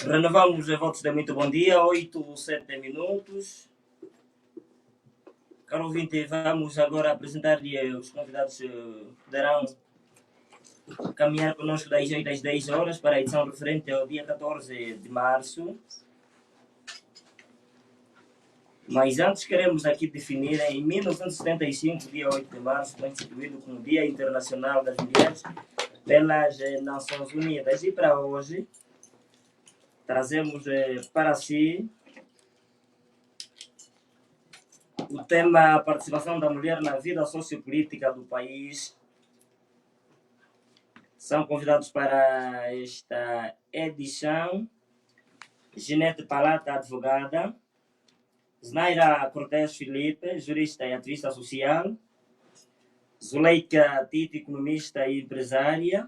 Renovamos os votos de muito bom dia, 8:07. Caro ouvinte, vamos agora apresentar-lhe os convidados que poderão caminhar conosco das 8 às 10 horas para a edição referente ao dia 14 de março. Mas antes queremos aqui definir, em 1975, dia 8 de março, foi instituído como Dia Internacional das Mulheres pelas Nações Unidas. E para hoje, trazemos para si o tema participação da mulher na vida sociopolítica do país. São convidados para esta edição Ginete Palata, advogada; Znaira Cortés Filipe, jurista e ativista social; Zuleika Tito, economista e empresária.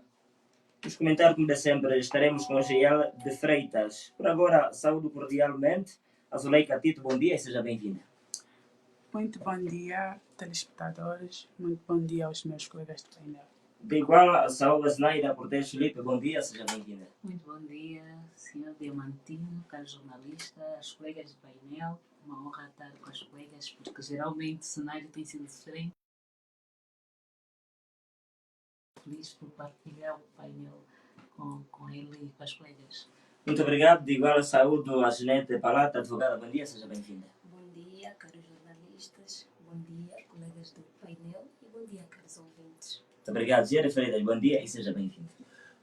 Nos comentários, como de sempre, estaremos com Giel de Freitas. Por agora, saúdo cordialmente a Zuleika Tito. Bom dia e seja bem-vinda. Muito bom dia, telespectadores. Muito bom dia aos meus colegas de painel. De igual, saúde a Znaira Cortés Filipe. Bom dia, seja bem-vinda. Muito bom dia, senhor Diamantino, caro jornalista, as colegas de painel. Uma honra estar com as colegas, porque geralmente o cenário tem sido diferente. Feliz por partilhar o painel com ele e com as colegas. Muito obrigado. De igual, saúdo a Ginete Palata, advogada. Bom dia, seja bem-vinda. Bom dia, caros jornalistas. Bom dia, colegas do painel. E bom dia, caros ouvintes. Muito obrigado, Gere Freitas. Bom dia e seja bem-vinda.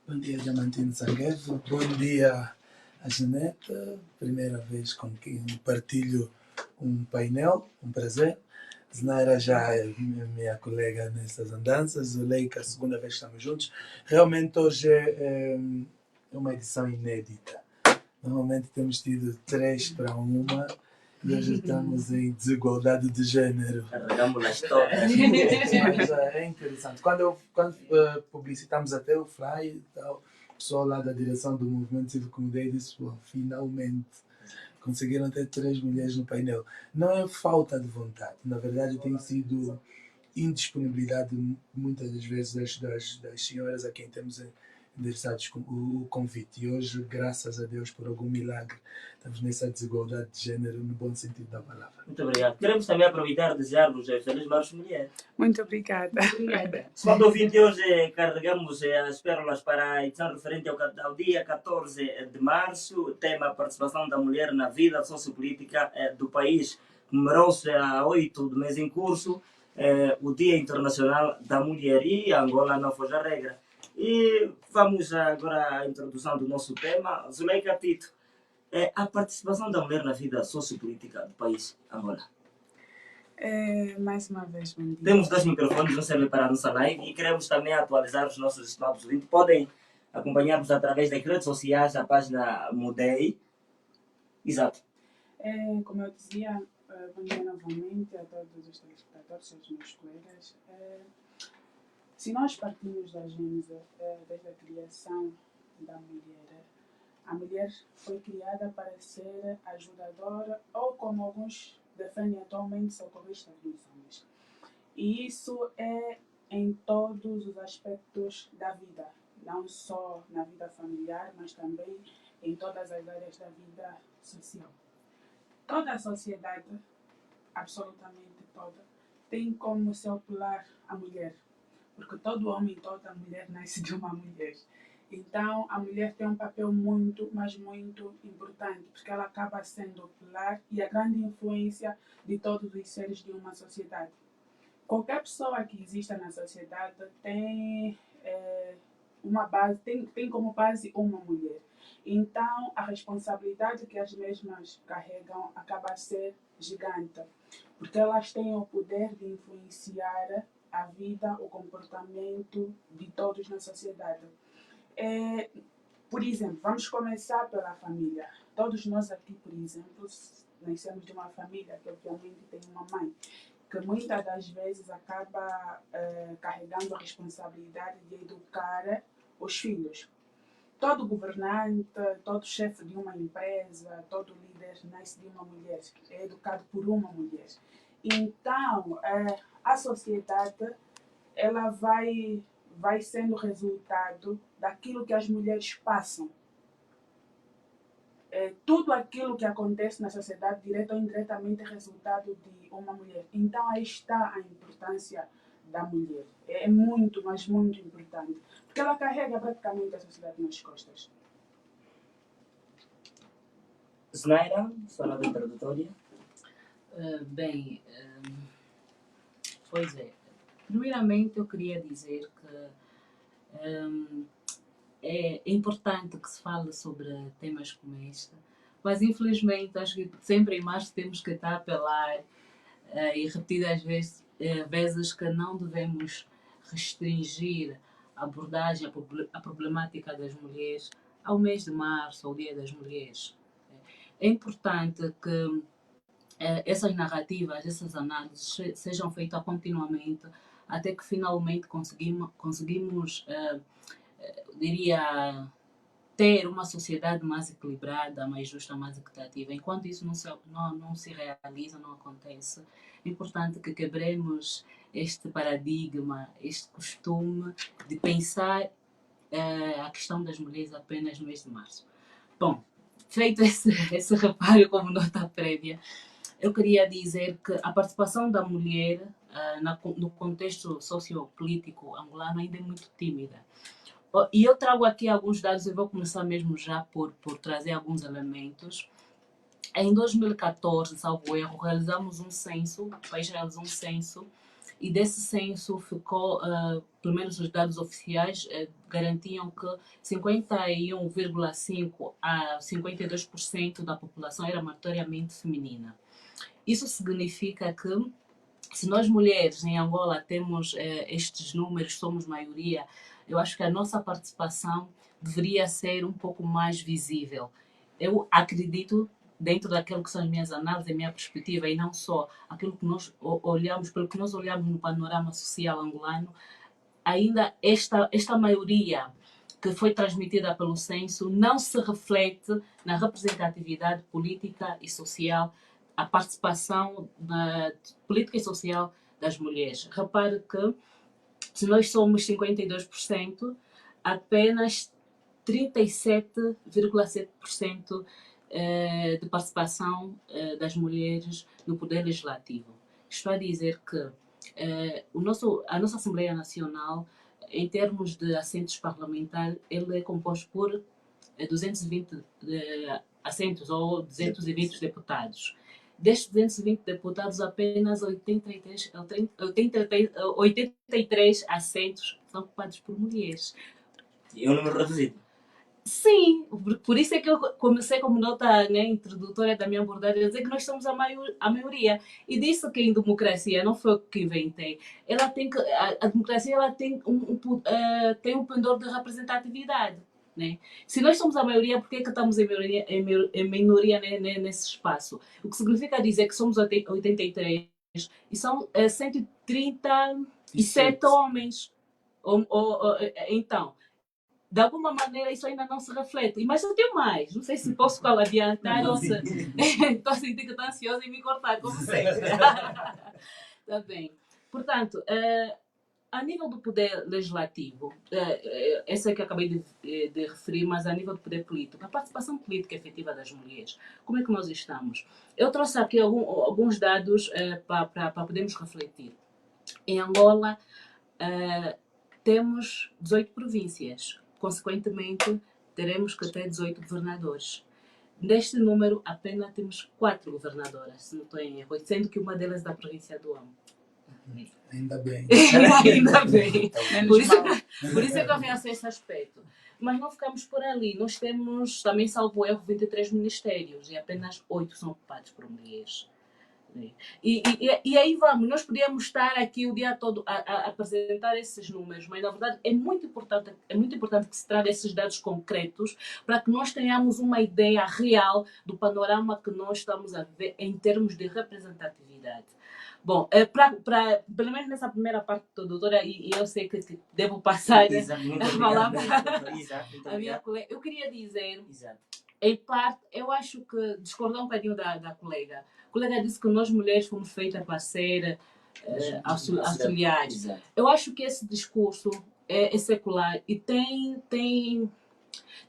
Bom dia, Diamantino Sanguevo. Bom dia a Ginete. Primeira vez com quem partilho um painel, um prazer. Znaira já é minha colega nessas andanças. Zuleika, a segunda vez que estamos juntos. Realmente hoje é uma edição inédita. Normalmente temos tido 3-1 e hoje estamos em desigualdade de género. Carregamos nas todas. Mas é interessante. Quando publicitamos até o flyer e tal, o pessoal lá da direção do Movimento Cívico Mudei disse: finalmente conseguiram ter 3 mulheres no painel. Não é falta de vontade, na verdade tem sido indisponibilidade muitas das vezes das senhoras a quem temos endereçados o convite. E hoje, graças a Deus, por algum milagre, estamos nessa desigualdade de género no bom sentido da palavra. Muito obrigado. Queremos também aproveitar e desejar-vos Feliz Março Mulher. Muito obrigada. Segundo ouvinte, hoje carregamos as pérolas para a edição referente ao dia 14 de março, tema participação da mulher na vida sociopolítica do país. Comemorou-se a 8 do mês em curso o Dia Internacional da Mulher e Angola não foge a regra. E vamos agora à introdução do nosso tema. Zuleika Tito, a participação da mulher na vida sociopolítica do país Angola. Mais uma vez, bom dia. Temos 2 microfones, um serve para a nossa live e queremos também atualizar os nossos estimados ouvintes. Podem acompanhar-nos através das redes sociais, a página Mudei. Exato. Como eu dizia, bom dia novamente a todos os telespectadores, aos meus colegas. Se nós partimos da gênese desde a criação da mulher, a mulher foi criada para ser ajudadora ou, como alguns defendem atualmente, socorrista dos homens. E isso é em todos os aspectos da vida, não só na vida familiar, mas também em todas as áreas da vida social. Toda a sociedade, absolutamente toda, tem como seu pilar a mulher. Porque todo homem e toda mulher nasce de uma mulher. Então, a mulher tem um papel muito, mas muito importante, porque ela acaba sendo o pilar e a grande influência de todos os seres de uma sociedade. Qualquer pessoa que exista na sociedade tem uma base, tem como base uma mulher. Então, a responsabilidade que as mesmas carregam acaba a ser gigante, porque elas têm o poder de influenciar a vida, o comportamento de todos na sociedade. Por exemplo, vamos começar pela família. Todos nós aqui, por exemplo, nascemos de uma família que obviamente tem uma mãe, que muitas das vezes acaba carregando a responsabilidade de educar os filhos. Todo governante, todo chefe de uma empresa, todo líder nasce de uma mulher, é educado por uma mulher. Então, a sociedade ela vai sendo resultado daquilo que as mulheres passam. Tudo aquilo que acontece na sociedade, direto ou indiretamente, é resultado de uma mulher. Então, aí está a importância da mulher. É muito, mas muito importante. Porque ela carrega praticamente a sociedade nas costas. Snaira, sua nota introdutória. Bem, pois é. Primeiramente, eu queria dizer que é importante que se fale sobre temas como este, mas infelizmente acho que sempre em março temos que estar a apelar e repetidas vezes que não devemos restringir a abordagem à problemática das mulheres ao mês de março, ao Dia das Mulheres. É importante que essas narrativas, essas análises sejam feitas continuamente até que finalmente conseguimos diria, ter uma sociedade mais equilibrada, mais justa, mais equitativa. Enquanto isso não se realiza, não acontece, é importante que quebremos este paradigma, este costume de pensar a questão das mulheres apenas no mês de março. Bom, feito esse reparo como nota prévia, eu queria dizer que a participação da mulher no contexto sociopolítico angolano ainda é muito tímida. E eu trago aqui alguns dados, eu vou começar mesmo já por trazer alguns elementos. Em 2014, salvo erro, realizamos um censo, o país realizou um censo, e desse censo ficou, pelo menos os dados oficiais, garantiam que 51,5% a 52% da população era majoritariamente feminina. Isso significa que, se nós mulheres em Angola temos estes números, somos maioria, eu acho que a nossa participação deveria ser um pouco mais visível. Eu acredito, dentro daquilo que são as minhas análises, a minha perspectiva, e não só aquilo que nós olhamos, pelo que nós olhamos no panorama social angolano, ainda esta maioria que foi transmitida pelo censo não se reflete na representatividade política e social, a participação na política e social das mulheres. Repare que, se nós somos 52%, apenas 37,7% de participação das mulheres no poder legislativo. Estou a dizer que a nossa Assembleia Nacional, em termos de assentos parlamentares, ele é composto por 220 assentos ou 220 deputados. Destes 220 deputados, apenas 83 assentos são ocupados por mulheres. É um número reduzido. Sim, por isso é que eu comecei como nota introdutória da minha abordagem a dizer que nós somos a maioria. E disse que em democracia, não foi o que inventei, a democracia ela tem um pendor de representatividade. Né? Se nós somos a maioria, por que estamos em minoria nesse espaço? O que significa dizer que somos 83 e são 137 homens. Então, de alguma maneira isso ainda não se reflete. Mas eu tenho mais. Não sei se posso adiantar ou se estou sentindo que estou ansiosa em me cortar, como sempre. Está bem. Portanto, a nível do poder legislativo, essa é que eu acabei de referir, mas a nível do poder político, a participação política efetiva das mulheres, como é que nós estamos? Eu trouxe aqui alguns dados para podermos refletir. Em Angola, temos 18 províncias. Consequentemente, teremos que ter 18 governadores. Deste número, apenas temos 4 governadoras, se não estou em erro, sendo que uma delas é da província do Amo. Ainda bem. Ainda bem. Por isso é que eu realço esse aspecto. Mas não ficamos por ali. Nós temos, também salvo erro, 23 ministérios e apenas 8 são ocupados por mulheres. E aí vamos, nós podíamos estar aqui o dia todo a apresentar esses números, mas na verdade é muito importante que se traga esses dados concretos para que nós tenhamos uma ideia real do panorama que nós estamos a ver em termos de representatividade. Bom, pelo menos nessa primeira parte, doutora, e eu sei que devo passar a palavra à minha colega, eu queria dizer, em parte, eu acho que discordar um bocadinho da colega. A colega disse que nós mulheres fomos feitas para ser auxiliares. Exato. Eu acho que esse discurso é secular e tem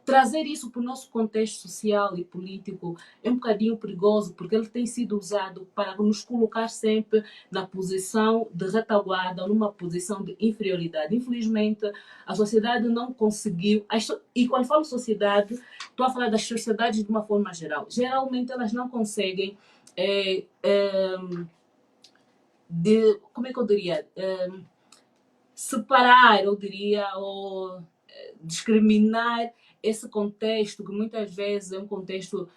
trazer isso para o nosso contexto social e político é um bocadinho perigoso, porque ele tem sido usado para nos colocar sempre na posição de retaguarda, numa posição de inferioridade. Infelizmente, a sociedade não conseguiu, e quando falo sociedade, estou a falar das sociedades de uma forma geral. Geralmente, elas não conseguem como é que eu diria? Separar, eu diria, ou discriminar esse contexto, que muitas vezes é um contexto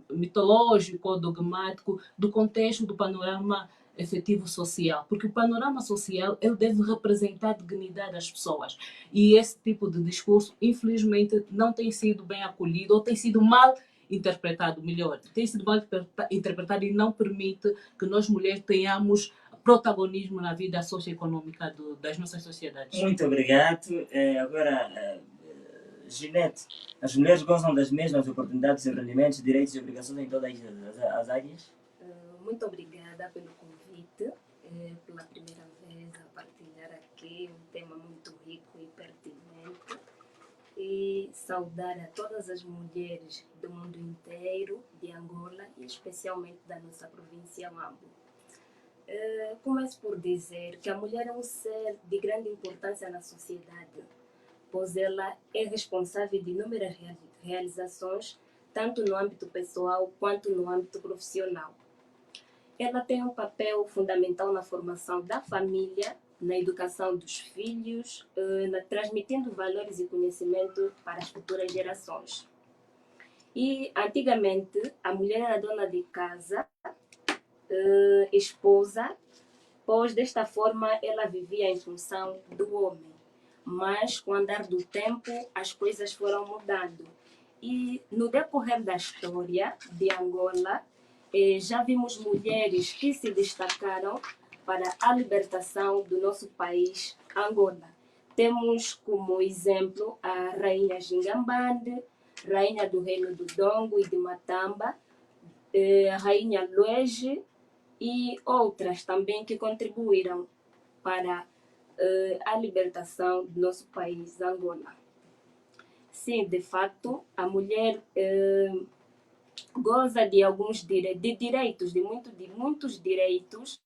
mitológico ou dogmático, do contexto do panorama efetivo social. Porque o panorama social ele deve representar a dignidade das pessoas. E esse tipo de discurso, infelizmente, não tem sido bem acolhido ou tem sido mal interpretado, melhor. Tem sido mal interpretado e não permite que nós mulheres tenhamos protagonismo na vida socioeconômica das nossas sociedades. Muito obrigado. Agora, Ginete, as mulheres gozam das mesmas oportunidades e rendimentos, direitos e obrigações em todas as áreas? Muito obrigada pelo convite, pela primeira vez a partilhar aqui um tema muito rico e pertinente. E saudar a todas as mulheres do mundo inteiro, de Angola e especialmente da nossa província Mambo. Começo por dizer que a mulher é um ser de grande importância na sociedade, pois ela é responsável de inúmeras realizações, tanto no âmbito pessoal quanto no âmbito profissional. Ela tem um papel fundamental na formação da família, na educação dos filhos, transmitindo valores e conhecimento para as futuras gerações. E, antigamente, a mulher era dona de casa, esposa, pois desta forma ela vivia em função do homem. Mas com o andar do tempo as coisas foram mudando. E no decorrer da história de Angola, já vimos mulheres que se destacaram para a libertação do nosso país, Angola. Temos como exemplo a Rainha Gingambande, Rainha do Reino do Dongo e de Matamba, a Rainha Luege, e outras também que contribuíram para a libertação do nosso país, Angola. Sim, de fato, a mulher goza de alguns direitos, de muitos direitos.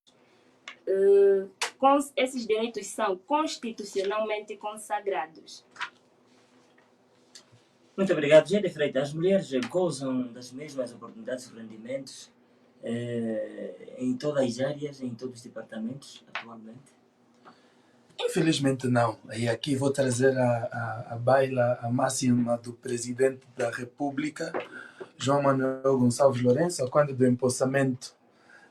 Esses direitos são constitucionalmente consagrados. Muito obrigado, Gede Freitas. As mulheres gozam das mesmas oportunidades e rendimentos em todas as áreas, em todos os departamentos, atualmente? Infelizmente não. E aqui vou trazer a baila, a máxima do presidente da República, João Manuel Gonçalves Lourenço, quando do empossamento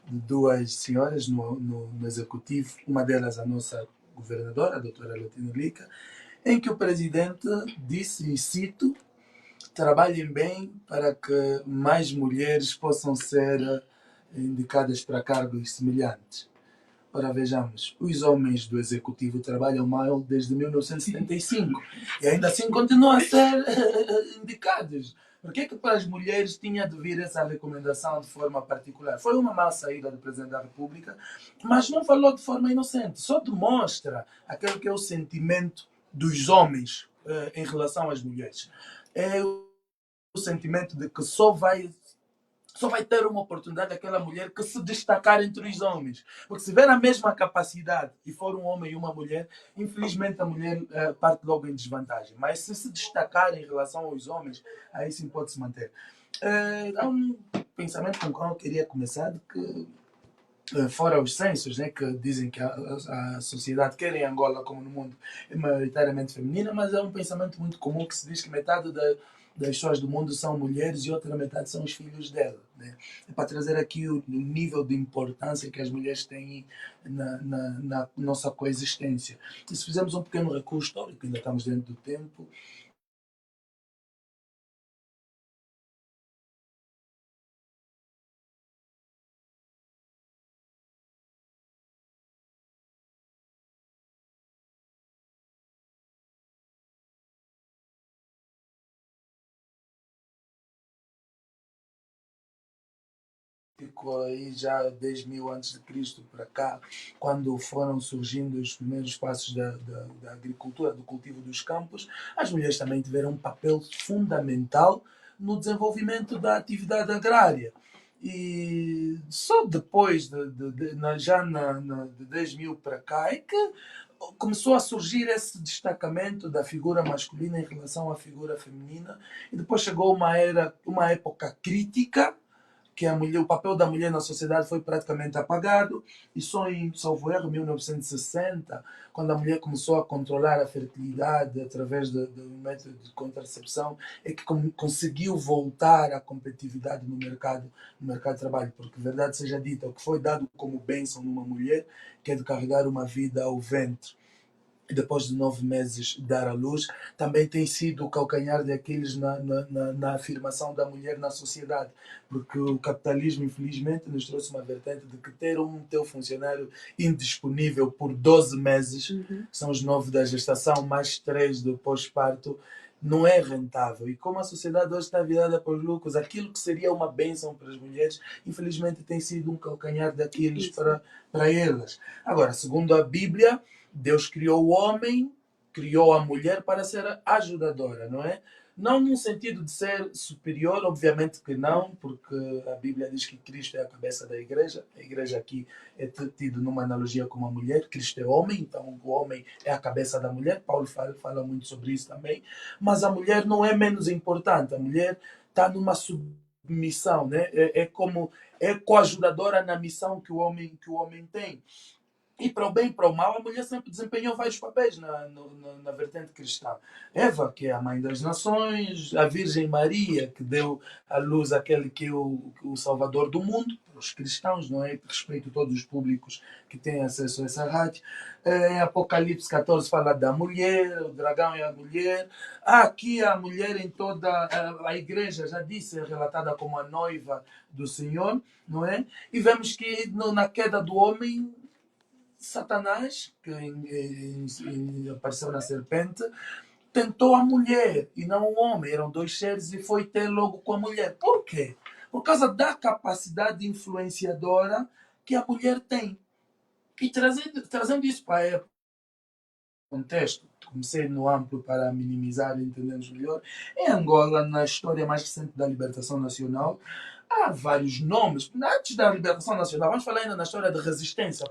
de duas senhoras no executivo, uma delas a nossa governadora, a doutora Latino Lica, em que o presidente disse, e cito, trabalhem bem para que mais mulheres possam ser indicadas para cargos semelhantes. Ora, vejamos, os homens do Executivo trabalham mal desde 1975 e ainda assim continuam a ser indicados. Por que para as mulheres tinha de vir essa recomendação de forma particular? Foi uma má saída do Presidente da República, mas não falou de forma inocente. Só demonstra aquele que é o sentimento dos homens em relação às mulheres. É o sentimento de que só vai ter uma oportunidade aquela mulher que se destacar entre os homens. Porque se tiver a mesma capacidade e for um homem e uma mulher, infelizmente a mulher parte logo em desvantagem. Mas se destacar em relação aos homens, aí sim pode se manter. Há um pensamento com o qual eu queria começar, de que fora os censos, né, que dizem que a sociedade, quer em Angola como no mundo, é maioritariamente feminina, mas é um pensamento muito comum que se diz que metade das pessoas do mundo são mulheres e outra metade são os filhos dela. Né? É para trazer aqui o nível de importância que as mulheres têm na nossa coexistência. E se fizermos um pequeno recuo histórico, ainda estamos dentro do tempo, histórico, aí já 10.000 antes de Cristo para cá, quando foram surgindo os primeiros passos da agricultura, do cultivo dos campos, as mulheres também tiveram um papel fundamental no desenvolvimento da atividade agrária. E só depois, de 10.000 para cá, é que começou a surgir esse destacamento da figura masculina em relação à figura feminina, e depois chegou uma época crítica, que o papel da mulher na sociedade foi praticamente apagado, e só em, salvo erro, 1960, quando a mulher começou a controlar a fertilidade através do método de contracepção, é que conseguiu voltar à competitividade no mercado de trabalho, porque, verdade seja dita, o que foi dado como bênção numa mulher, que é de carregar uma vida ao ventre, e depois de 9 meses dar à luz, também tem sido o calcanhar daqueles na afirmação da mulher na sociedade, porque o capitalismo, infelizmente, nos trouxe uma vertente de que ter um teu funcionário indisponível por 12 meses, são os 9 da gestação, mais 3 do pós-parto, não é rentável. E como a sociedade hoje está virada para os lucros, aquilo que seria uma bênção para as mulheres, infelizmente tem sido um calcanhar daqueles para elas. Agora, segundo a Bíblia, Deus criou o homem, criou a mulher para ser ajudadora, não é? Não num sentido de ser superior, obviamente que não, porque a Bíblia diz que Cristo é a cabeça da igreja. A igreja aqui é tido numa analogia com a mulher. Cristo é homem, então o homem é a cabeça da mulher. Paulo fala muito sobre isso também. Mas a mulher não é menos importante. A mulher está numa submissão, né? Como coajudadora na missão que o homem tem. E para o bem e para o mal, a mulher sempre desempenhou vários papéis na vertente cristã. Eva, que é a mãe das nações, a Virgem Maria, que deu à luz aquele que é o Salvador do mundo, os cristãos, não é? Respeito a todos os públicos que têm acesso a essa rádio. Em Apocalipse 14 fala da mulher, o dragão é a mulher. Aqui a mulher em toda a igreja, já disse, é relatada como a noiva do Senhor, não é? E vemos que na queda do homem, Satanás, que apareceu na serpente, tentou a mulher e não o homem. Eram 2 seres e foi ter logo com a mulher. Por quê? Por causa da capacidade influenciadora que a mulher tem. E trazendo isso para o contexto, comecei no amplo para minimizar e entendermos melhor. Em Angola, na história mais recente da libertação nacional, há vários nomes. Antes da libertação nacional, vamos falar ainda na história da resistência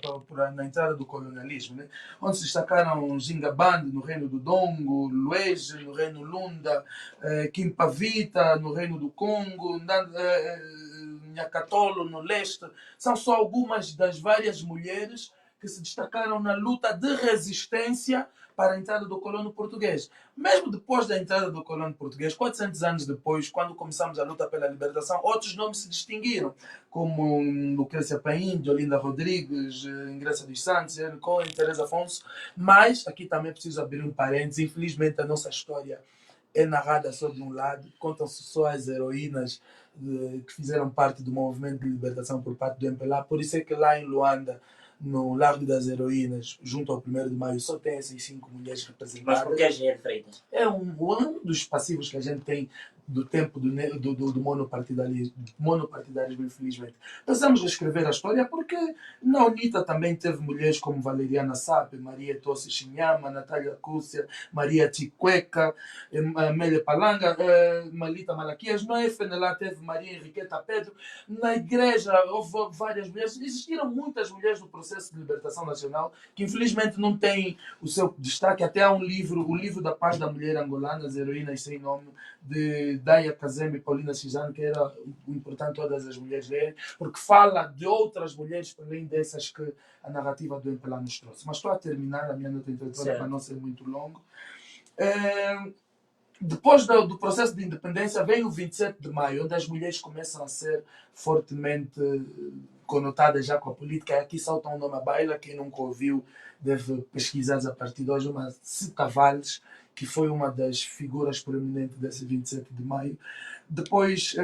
na entrada do colonialismo, né? Onde se destacaram Gingabande no reino do Dongo, Luege no reino Lunda, Kimpavita no reino do Congo, Nhakatolo no leste. São só algumas das várias mulheres que se destacaram na luta de resistência para a entrada do colono português. Mesmo depois da entrada do colono português, 400 anos depois, quando começamos a luta pela libertação, outros nomes se distinguiram, como Lucrécia Paim, Olinda Rodrigues, Ingresso dos Santos, Cohen, Teresa Afonso. Mas, aqui também preciso abrir um parênteses, infelizmente a nossa história é narrada só de um lado, contam-se só as heroínas que fizeram parte do movimento de libertação por parte do MPLA. Por isso é que lá em Luanda, no Largo das Heroínas, junto ao 1º de Maio, só tem essas 5 mulheres representadas. Mas por que a Engenheiro Freitas? É um dos passivos que a gente tem do tempo do monopartidarismo, infelizmente. Pensamos em escrever a história porque na UNITA também teve mulheres como Valeriana Sape, Maria Tossi Chinyama, Natália Cúcia, Maria Chicueca, Amélia Palanga, Malita Malaquias. No FNLA teve Maria Henriqueta Pedro. Na igreja houve várias mulheres. Existiram muitas mulheres no processo de libertação nacional que infelizmente não têm o seu destaque. Até há um livro, o livro da paz da mulher angolana, As Heroínas Sem Nome, de Daya Kazembe e Paulina Cisano, que era importante todas as mulheres lerem, porque fala de outras mulheres para além dessas que a narrativa do MPLA nos trouxe. Mas estou a terminar a minha nota introdutória para não ser muito longo. Depois do processo de independência vem o 27 de maio, onde as mulheres começam a ser fortemente conotadas já com a política. Aqui salta um nome à baila, quem nunca ouviu deve pesquisar a partir de hoje, mas Cita Valles, que foi uma das figuras proeminentes desse 27 de maio, Depois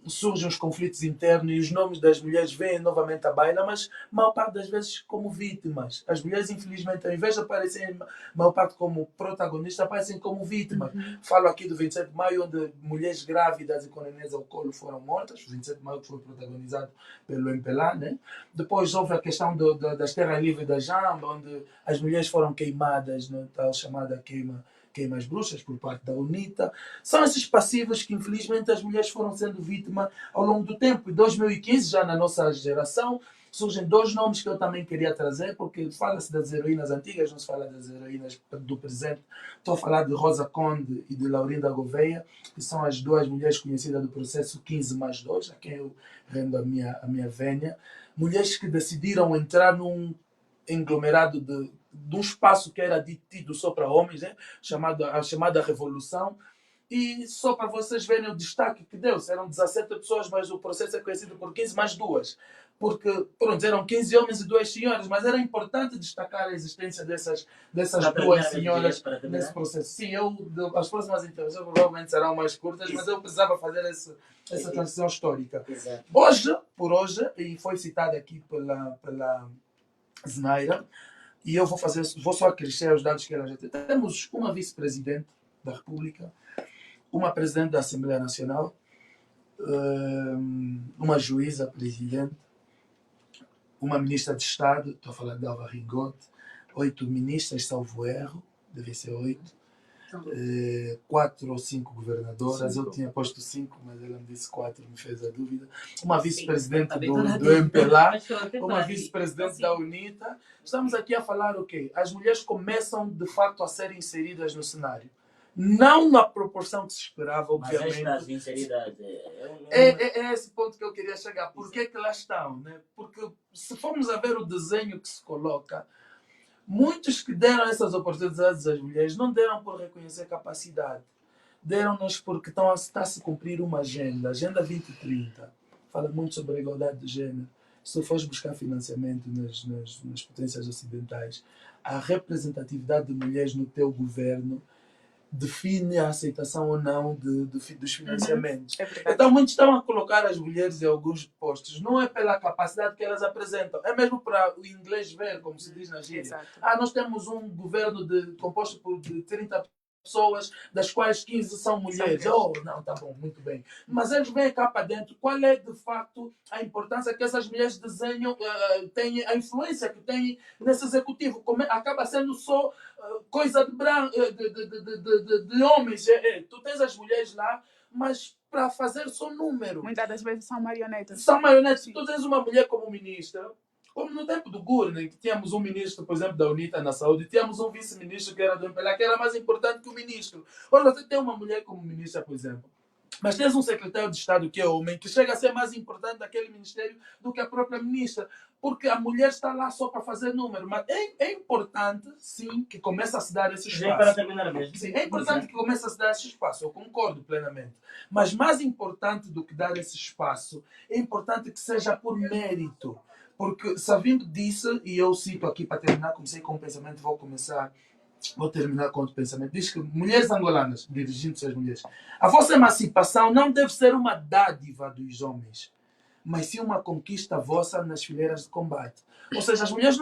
surgem os conflitos internos e os nomes das mulheres vêm novamente à baila, mas a maior parte das vezes como vítimas. As mulheres, infelizmente, ao invés de aparecerem a maior parte como protagonistas, aparecem como vítimas. Falo aqui do 27 de maio, onde mulheres grávidas e com nenês ao colo foram mortas. O 27 de maio foi protagonizado pelo MPLA, né? Depois houve a questão das terras livres da Jamba, onde as mulheres foram queimadas, na tal chamada queimas bruxas por parte da UNITA. São esses passivos que, infelizmente, as mulheres foram sendo vítimas ao longo do tempo. Em 2015, já na nossa geração, surgem dois nomes que eu também queria trazer, porque fala-se das heroínas antigas, não se fala das heroínas do presente. Estou a falar de Rosa Conde e de Laurinda Gouveia, que são as duas mulheres conhecidas do processo 15+2, a quem eu rendo a minha vénia. Mulheres que decidiram entrar num englomerado de um espaço que era tido só para homens, né? A chamada Revolução. E só para vocês verem o destaque que deu-se, eram 17 pessoas, mas o processo é conhecido por 15+2. Porque, pronto, eram 15 homens e 2 senhoras, mas era importante destacar a existência dessas duas senhoras nesse processo. Sim, as próximas intervenções provavelmente serão mais curtas, mas eu precisava fazer essa transição histórica. Exato. Por hoje, e foi citado aqui pela Znaira, e eu vou só acrescer os dados que ela já tem. Temos uma vice-presidente da República, uma presidente da Assembleia Nacional, uma juíza presidente, uma ministra de Estado, estou a falar de Alva Rigote, 8 ministras, salvo erro, deve ser 8, 4 ou 5 governadoras, 5. Eu tinha posto 5, mas ela me disse 4, me fez a dúvida. Uma vice-presidente do MPLA, uma vice-presidente da UNITA. Estamos aqui a falar o quê? As mulheres começam de facto a ser inseridas no cenário. Não na proporção que se esperava, obviamente. Mas estas inseridas... É esse ponto que eu queria chegar. Por que que lá estão? Né? Porque se formos a ver o desenho que se coloca, muitos que deram essas oportunidades às mulheres não deram por reconhecer capacidade. Deram-nos porque está a se cumprir uma agenda, Agenda 2030. Fala muito sobre a igualdade de género. Se tu fores buscar financiamento nas potências ocidentais, a representatividade de mulheres no teu governo define a aceitação ou não dos financiamentos. Então, muitos estão a colocar as mulheres em alguns postos. Não é pela capacidade que elas apresentam, é mesmo para o inglês ver, como se diz na gíria. Nós temos um governo composto por 30 pessoas, das quais 15 são mulheres. Não, tá bom, muito bem. Mas eles vêm cá para dentro. Qual é, de facto, a importância que essas mulheres desenham, têm, a influência que têm nesse executivo? Acaba sendo só coisa de homens. Tu tens as mulheres lá, mas para fazer só número. Muitas das vezes são marionetas. São marionetas. Tu tens uma mulher como ministra, como no tempo do Gurne, que tínhamos um ministro, por exemplo, da UNITA na saúde, tínhamos um vice-ministro que era do MPLA, que era mais importante que o ministro. Hoje você tem uma mulher como ministra, por exemplo, mas tens um secretário de Estado que é homem, que chega a ser mais importante daquele ministério do que a própria ministra, porque a mulher está lá só para fazer número. Mas é importante, sim, que comece a se dar esse espaço. Para terminar mesmo. Sim, é importante que comece a se dar esse espaço, eu concordo plenamente. Mas mais importante do que dar esse espaço, é importante que seja por mérito. Porque, sabendo disso, e eu cito aqui para terminar, comecei com um pensamento, vou terminar com outro pensamento. Diz que mulheres angolanas, dirigindo-se às mulheres, a vossa emancipação não deve ser uma dádiva dos homens, mas sim uma conquista vossa nas fileiras de combate. Ou seja, as mulheres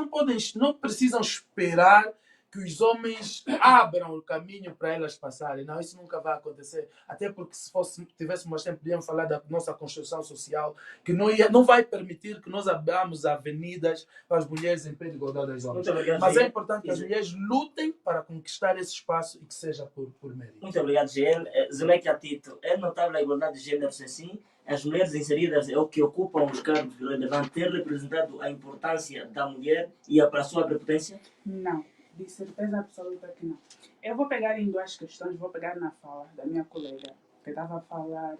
não precisam esperar que os homens abram o caminho para elas passarem. Não, isso nunca vai acontecer. Até porque se tivéssemos mais tempo, podíamos falar da nossa construção social, que não vai permitir que nós abramos avenidas para as mulheres em pé de igualdade aos homens. Mas é importante que as mulheres lutem para conquistar esse espaço e que seja por mérito. Muito obrigado, GL. Zemeck Tito, é notável a igualdade de género, sim. As mulheres inseridas é o que ocupam os cargos relevantes. Ter representado a importância da mulher e a sua prepotência? Não. De certeza absoluta que não. Eu vou pegar em duas questões, vou pegar na fala da minha colega, que estava a falar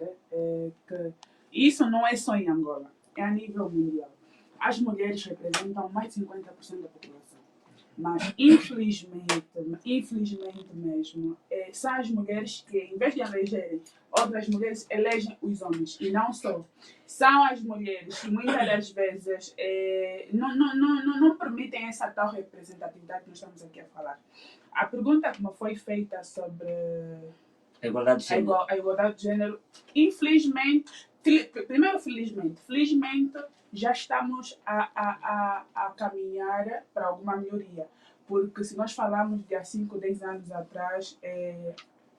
que isso não é só em Angola, é a nível mundial. As mulheres representam mais de 50% da população. Mas, infelizmente mesmo, são as mulheres que, em vez de elegerem outras mulheres, elegem os homens. E não só. São as mulheres que, muitas das vezes, não permitem essa tal representatividade que nós estamos aqui a falar. A pergunta que me foi feita sobre A igualdade de género. A igualdade de género, infelizmente, felizmente, já estamos a caminhar para alguma melhoria. Porque se nós falarmos de há 5, 10 anos atrás,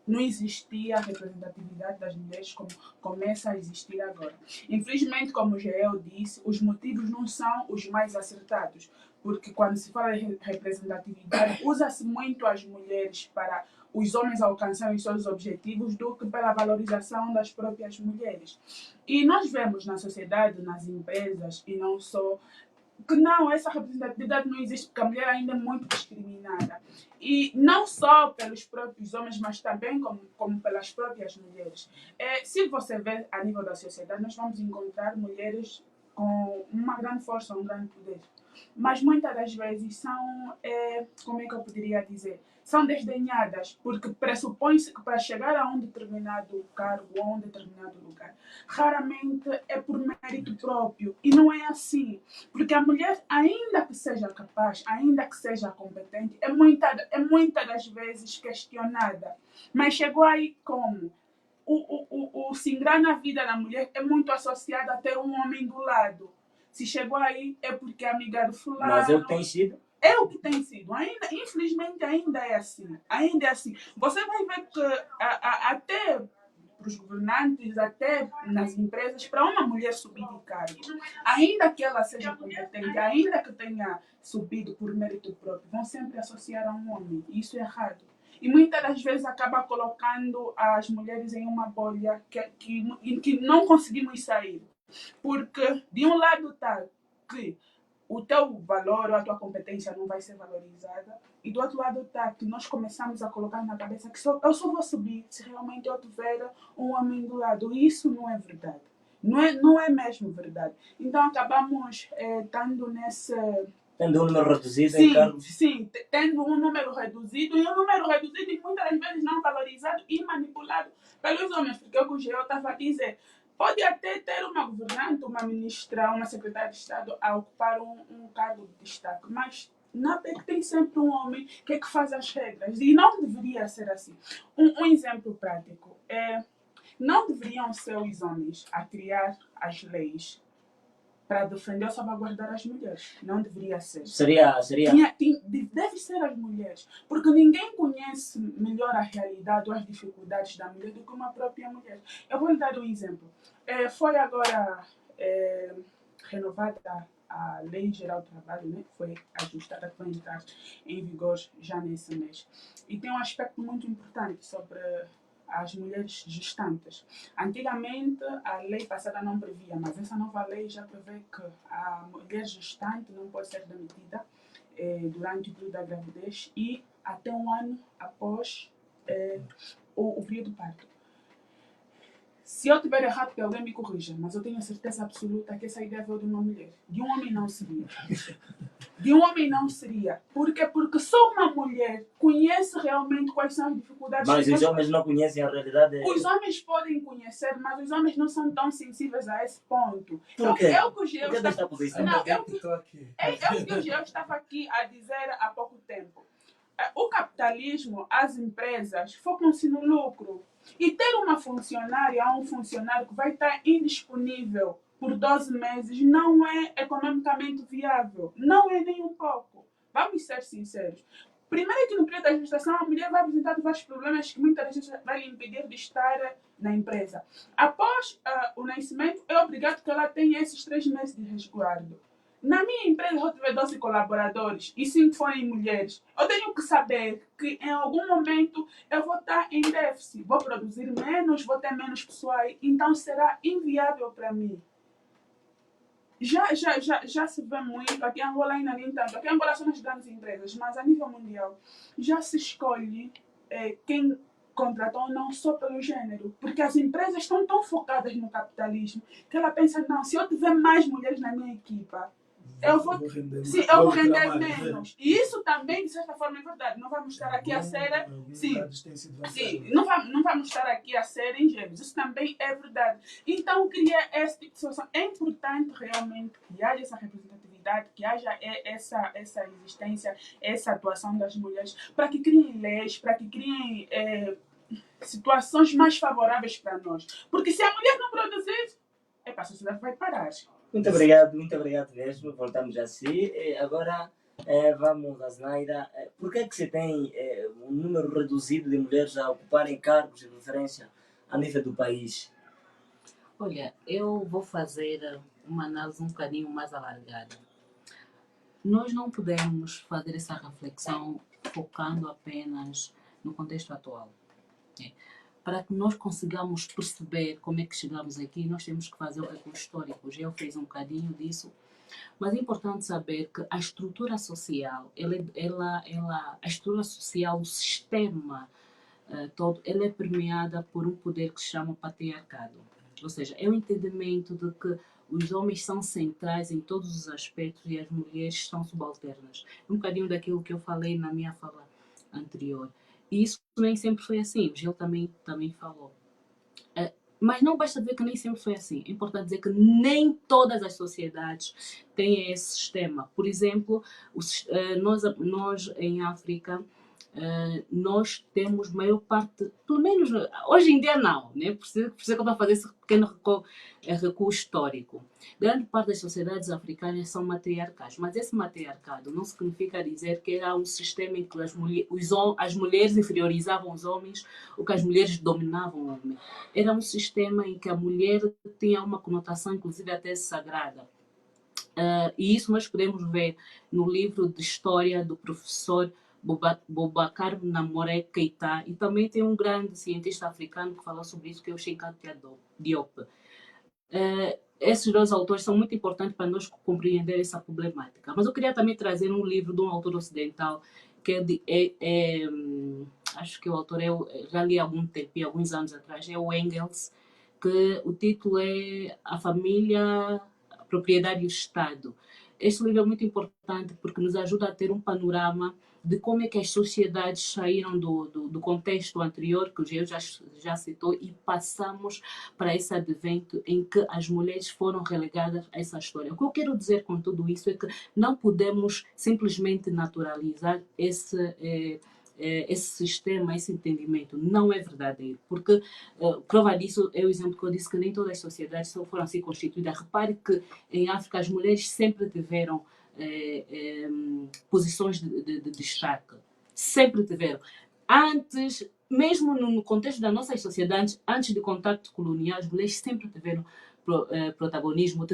não existia a representatividade das mulheres como começa a existir agora. Infelizmente, como o Jael disse, os motivos não são os mais acertados, porque quando se fala de representatividade, usa-se muito as mulheres para os homens alcançarem os seus objetivos do que pela valorização das próprias mulheres. E nós vemos na sociedade, nas empresas, e não só, que não, essa representatividade não existe, porque a mulher ainda é muito discriminada. E não só pelos próprios homens, mas também como pelas próprias mulheres. Se você vê a nível da sociedade, nós vamos encontrar mulheres com uma grande força, um grande poder. Mas muitas das vezes são, como é que eu poderia dizer? São desdenhadas, porque pressupõe-se que para chegar a um determinado cargo ou a um determinado lugar, raramente é por mérito próprio. E não é assim. Porque a mulher, ainda que seja capaz, ainda que seja competente, é muita das vezes questionada. Mas chegou aí como? O se engrar na vida da mulher é muito associado a ter um homem do lado. Se chegou aí é porque é amiga do fulano. Mas é o que tem sido. É o que tem sido. Ainda, infelizmente ainda é assim. Ainda é assim. Você vai ver que até para os governantes, até nas empresas, para uma mulher subir de cargo, ainda que ela seja competente, ainda que tenha subido por mérito próprio, vão sempre associar a um homem. Isso é errado. E muitas das vezes acaba colocando as mulheres em uma bolha que não conseguimos sair. Porque de um lado está que o teu valor ou a tua competência não vai ser valorizada, e do outro lado está que nós começamos a colocar na cabeça que eu só vou subir se realmente eu tiver um homem do lado. E isso não é verdade. Não é mesmo verdade. Então acabamos estando nesse... Tendo um número reduzido em cargos. Sim, tendo um número reduzido, e um número reduzido e muitas vezes não valorizado e manipulado pelos homens, porque o que eu estava a dizer, pode até ter uma governante, uma ministra, uma secretária de Estado a ocupar um cargo de destaque, mas na PEC tem sempre um homem que é que faz as regras, e não deveria ser assim. Um exemplo prático é, não deveriam ser os homens a criar as leis para defender ou salvaguardar as mulheres. Não deveria ser. Seria. Deve ser as mulheres. Porque ninguém conhece melhor a realidade ou as dificuldades da mulher do que uma própria mulher. Eu vou lhe dar um exemplo. Foi agora renovada a Lei Geral do Trabalho, né? Foi ajustada para entrar em vigor já nesse mês. E tem um aspecto muito importante sobre as mulheres gestantes. Antigamente, a lei passada não previa, mas essa nova lei já prevê que a mulher gestante não pode ser demitida durante o período da gravidez e até um ano após o período do parto. Se eu tiver errado, que alguém me corrija, mas eu tenho a certeza absoluta que essa ideia veio de uma mulher. De um homem não seria. De um homem não seria. Por quê? Porque só uma mulher conhece realmente quais são as dificuldades. Mas os homens não conhecem a realidade. Os homens podem conhecer, mas os homens não são tão sensíveis a esse ponto. Por quê? É o que o Geo estava aqui a dizer há pouco tempo. O capitalismo, as empresas, focam-se no lucro. E ter uma funcionária ou um funcionário que vai estar indisponível por 12 meses não é economicamente viável. Não é nem um pouco. Vamos ser sinceros. Primeiro que no período da gestação a mulher vai apresentar vários problemas que muitas vezes vai lhe impedir de estar na empresa. Após o nascimento, é obrigado que ela tenha esses 3 meses de resguardo. Na minha empresa, eu tiver 12 colaboradores e 5 forem mulheres, eu tenho que saber que em algum momento eu vou estar em déficit, vou produzir menos, vou ter menos pessoal, então será inviável para mim. Já se vê muito, aqui em Angola ainda nem tanto, aqui em Angola são as grandes empresas, mas a nível mundial já se escolhe quem contratou não só pelo gênero, porque as empresas estão tão focadas no capitalismo que ela pensa, não, se eu tiver mais mulheres na minha equipa, eu vou render menos. E isso também, de certa forma, é verdade. Não vamos estar aqui a ser... não vamos estar aqui a ser ingênuos. Isso também é verdade. Então, cria esse tipo de situação. É importante realmente que haja essa representatividade, que haja essa existência, essa atuação das mulheres, para que criem leis, para que criem situações mais favoráveis para nós. Porque se a mulher não produzir, a sociedade vai parar. Muito obrigado mesmo. Voltamos assim. Agora vamos a Zenaida. Por que é que se tem um número reduzido de mulheres a ocuparem cargos de referência a nível do país? Olha, eu vou fazer uma análise um bocadinho mais alargada. Nós não podemos fazer essa reflexão focando apenas no contexto atual. Para que nós consigamos perceber como é que chegamos aqui, nós temos que fazer o recuo histórico. Eu fiz um bocadinho disso, mas é importante saber que a estrutura social, a estrutura social, o sistema todo, ela é permeada por um poder que se chama patriarcado. Ou seja, é o entendimento de que os homens são centrais em todos os aspectos e as mulheres são subalternas. Um bocadinho daquilo que eu falei na minha fala anterior. E isso nem sempre foi assim, o Gil também falou. Mas não basta dizer que nem sempre foi assim. É importante dizer que nem todas as sociedades têm esse sistema. Por exemplo, nós em África, nós temos maior parte, pelo menos hoje em dia não, né? Por isso que eu estou a fazer esse pequeno recuo histórico. Grande parte das sociedades africanas são matriarcais, mas esse matriarcado não significa dizer que era um sistema em que as mulheres inferiorizavam os homens ou que as mulheres dominavam o homem. Era um sistema em que a mulher tinha uma conotação, inclusive até sagrada. E isso nós podemos ver no livro de história do professor Boubacar Namoré Keita, e também tem um grande cientista africano que falou sobre isso, que é o Cheikh Anta Diop. Esses dois autores são muito importantes para nós compreender essa problemática. Mas eu queria também trazer um livro de um autor ocidental, que acho que o autor já li há alguns anos atrás, é o Engels, que o título é A Família, a Propriedade e o Estado. Este livro é muito importante porque nos ajuda a ter um panorama de como é que as sociedades saíram do contexto anterior, que o Geo já citou, e passamos para esse advento em que as mulheres foram relegadas a essa história. O que eu quero dizer com tudo isso é que não podemos simplesmente naturalizar esse sistema, esse entendimento. Não é verdadeiro, porque prova disso é o exemplo que eu disse, que nem todas as sociedades foram assim constituídas. Repare que em África as mulheres sempre tiveram posições de destaque, sempre tiveram. Antes, mesmo no contexto das nossas sociedades, antes do contato colonial, as mulheres sempre tiveram protagonismo,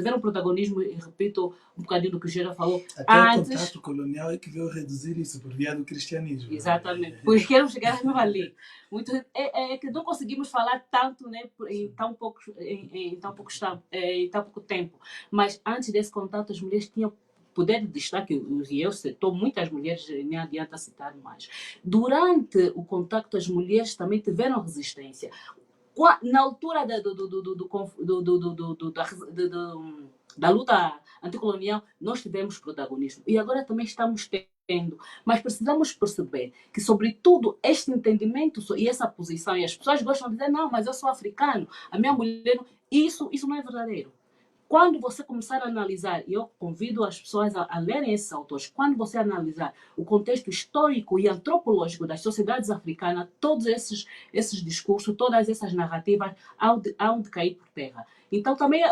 e repito um bocadinho do que o Gera falou. Até antes, o contato colonial é que veio reduzir isso por via do cristianismo. Exatamente, porque quero chegar ali. É que não conseguimos falar tanto, né, em tão pouco tempo. Mas antes desse contato, as mulheres tinham poder de destaque, e eu citou muitas mulheres, nem adianta citar mais. Durante o contacto, as mulheres também tiveram resistência. Na altura da luta anticolonial, nós tivemos protagonismo. E agora também estamos tendo. Mas precisamos perceber que, sobretudo, este entendimento e essa posição, e as pessoas gostam de dizer, não, mas eu sou africano, a minha mulher... Isso não é verdadeiro. Quando você começar a analisar, e eu convido as pessoas a lerem esses autores, quando você analisar o contexto histórico e antropológico das sociedades africanas, todos esses discursos, todas essas narrativas hão de cair por terra. Então, também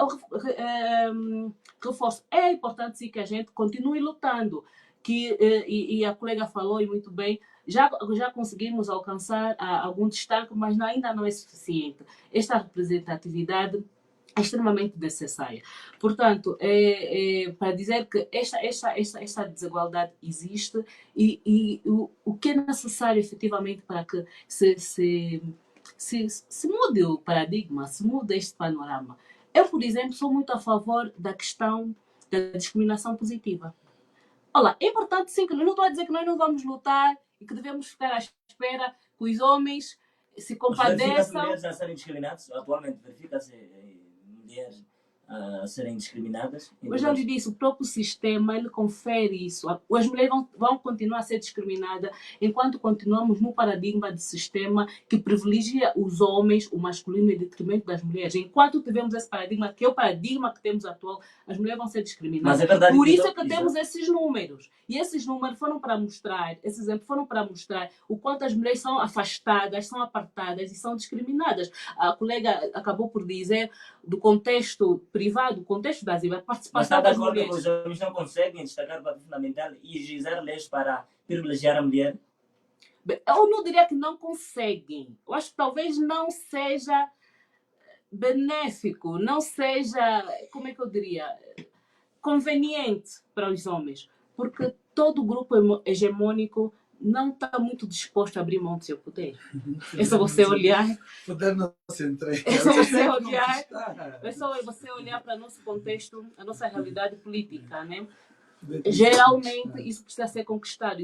reforço, é importante sim que a gente continue lutando, e a colega falou e muito bem, já conseguimos alcançar algum destaque, mas ainda não é suficiente. Esta representatividade é extremamente necessária. Portanto, para dizer que esta desigualdade existe e o que é necessário efetivamente para que se mude o paradigma, se mude este panorama. Eu, por exemplo, sou muito a favor da questão da discriminação positiva. Olha, é importante sim, que não estou a dizer que nós não vamos lutar e que devemos ficar à espera que os homens se compadeçam. Verifica-se mulheres a serem discriminadas? Atualmente verifica-se mulheres a serem discriminadas? Eu já lhe disse, o próprio sistema, ele confere isso. As mulheres vão continuar a ser discriminadas enquanto continuamos num paradigma de sistema que privilegia os homens, o masculino, em detrimento das mulheres. Enquanto tivemos esse paradigma, que é o paradigma que temos atual, as mulheres vão ser discriminadas. Mas é verdade. Por isso é que temos esses números. E esses números foram para mostrar, esses exemplos foram para mostrar o quanto as mulheres são afastadas, são apartadas e são discriminadas. A colega acabou por dizer do contexto privado, do contexto das a participação das mulheres. Mas está de acordo que os homens não conseguem destacar o papel fundamental e utilizar leis para privilegiar a mulher? Eu não diria que não conseguem. Eu acho que talvez não seja benéfico, não seja, como é que eu diria, conveniente para os homens, porque todo grupo hegemônico não está muito disposto a abrir mão do seu poder. É só você olhar. Poder não se entrega. É só você olhar. É só você olhar para o nosso contexto, a nossa realidade política, né? Geralmente isso precisa ser conquistado.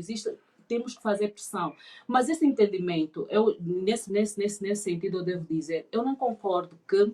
Temos que fazer pressão. Mas esse entendimento, nesse sentido, eu devo dizer, eu não concordo que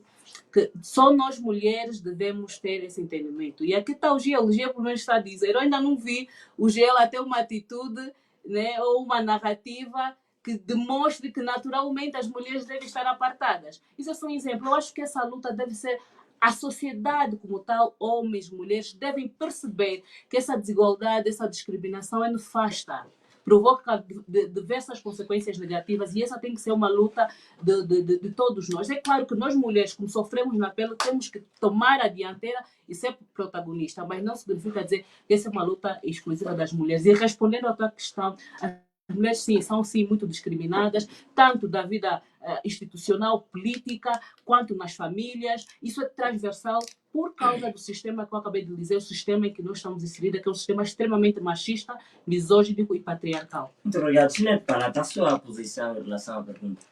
só nós mulheres devemos ter esse entendimento. E aqui está o Gelo pelo menos está a dizer, eu ainda não vi o Gelo a ter uma atitude, né, ou uma narrativa que demonstre que naturalmente as mulheres devem estar apartadas. Isso é só um exemplo. Eu acho que essa luta deve ser a sociedade como tal, homens, mulheres, devem perceber que essa desigualdade, essa discriminação é nefasta. Provoca diversas consequências negativas e essa tem que ser uma luta de todos nós. É claro que nós mulheres, como sofremos na pele, temos que tomar a dianteira e ser protagonista, mas não significa dizer que essa é uma luta exclusiva das mulheres. E respondendo à tua questão, as mulheres sim, são sim muito discriminadas, tanto da vida institucional, política, quanto nas famílias. Isso é transversal por causa do sistema que eu acabei de dizer, o sistema em que nós estamos inseridos, que é um sistema extremamente machista, misógino e patriarcal. Muito obrigado. Sinete Panata, a sua posição em relação à pergunta?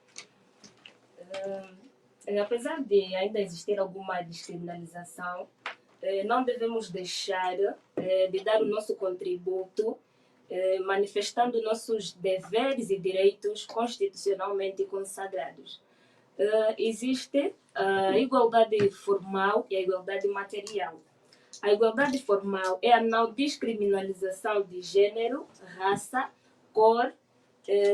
Apesar de ainda existir alguma descriminalização, não devemos deixar de dar o nosso contributo manifestando nossos deveres e direitos constitucionalmente consagrados. Existe a igualdade formal e a igualdade material. A igualdade formal é a não descriminalização de gênero, raça, cor,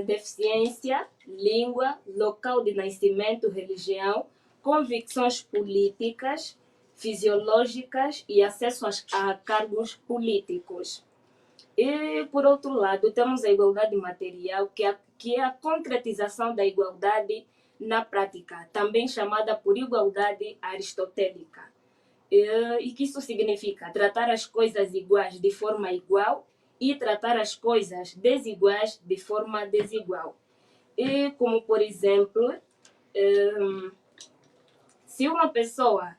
deficiência, língua, local de nascimento, religião, convicções políticas, fisiológicas e acesso a cargos políticos. E, por outro lado, temos a igualdade material, que é a concretização da igualdade na prática, também chamada por igualdade aristotélica. E que isso significa tratar as coisas iguais de forma igual e tratar as coisas desiguais de forma desigual. E como, por exemplo, se uma pessoa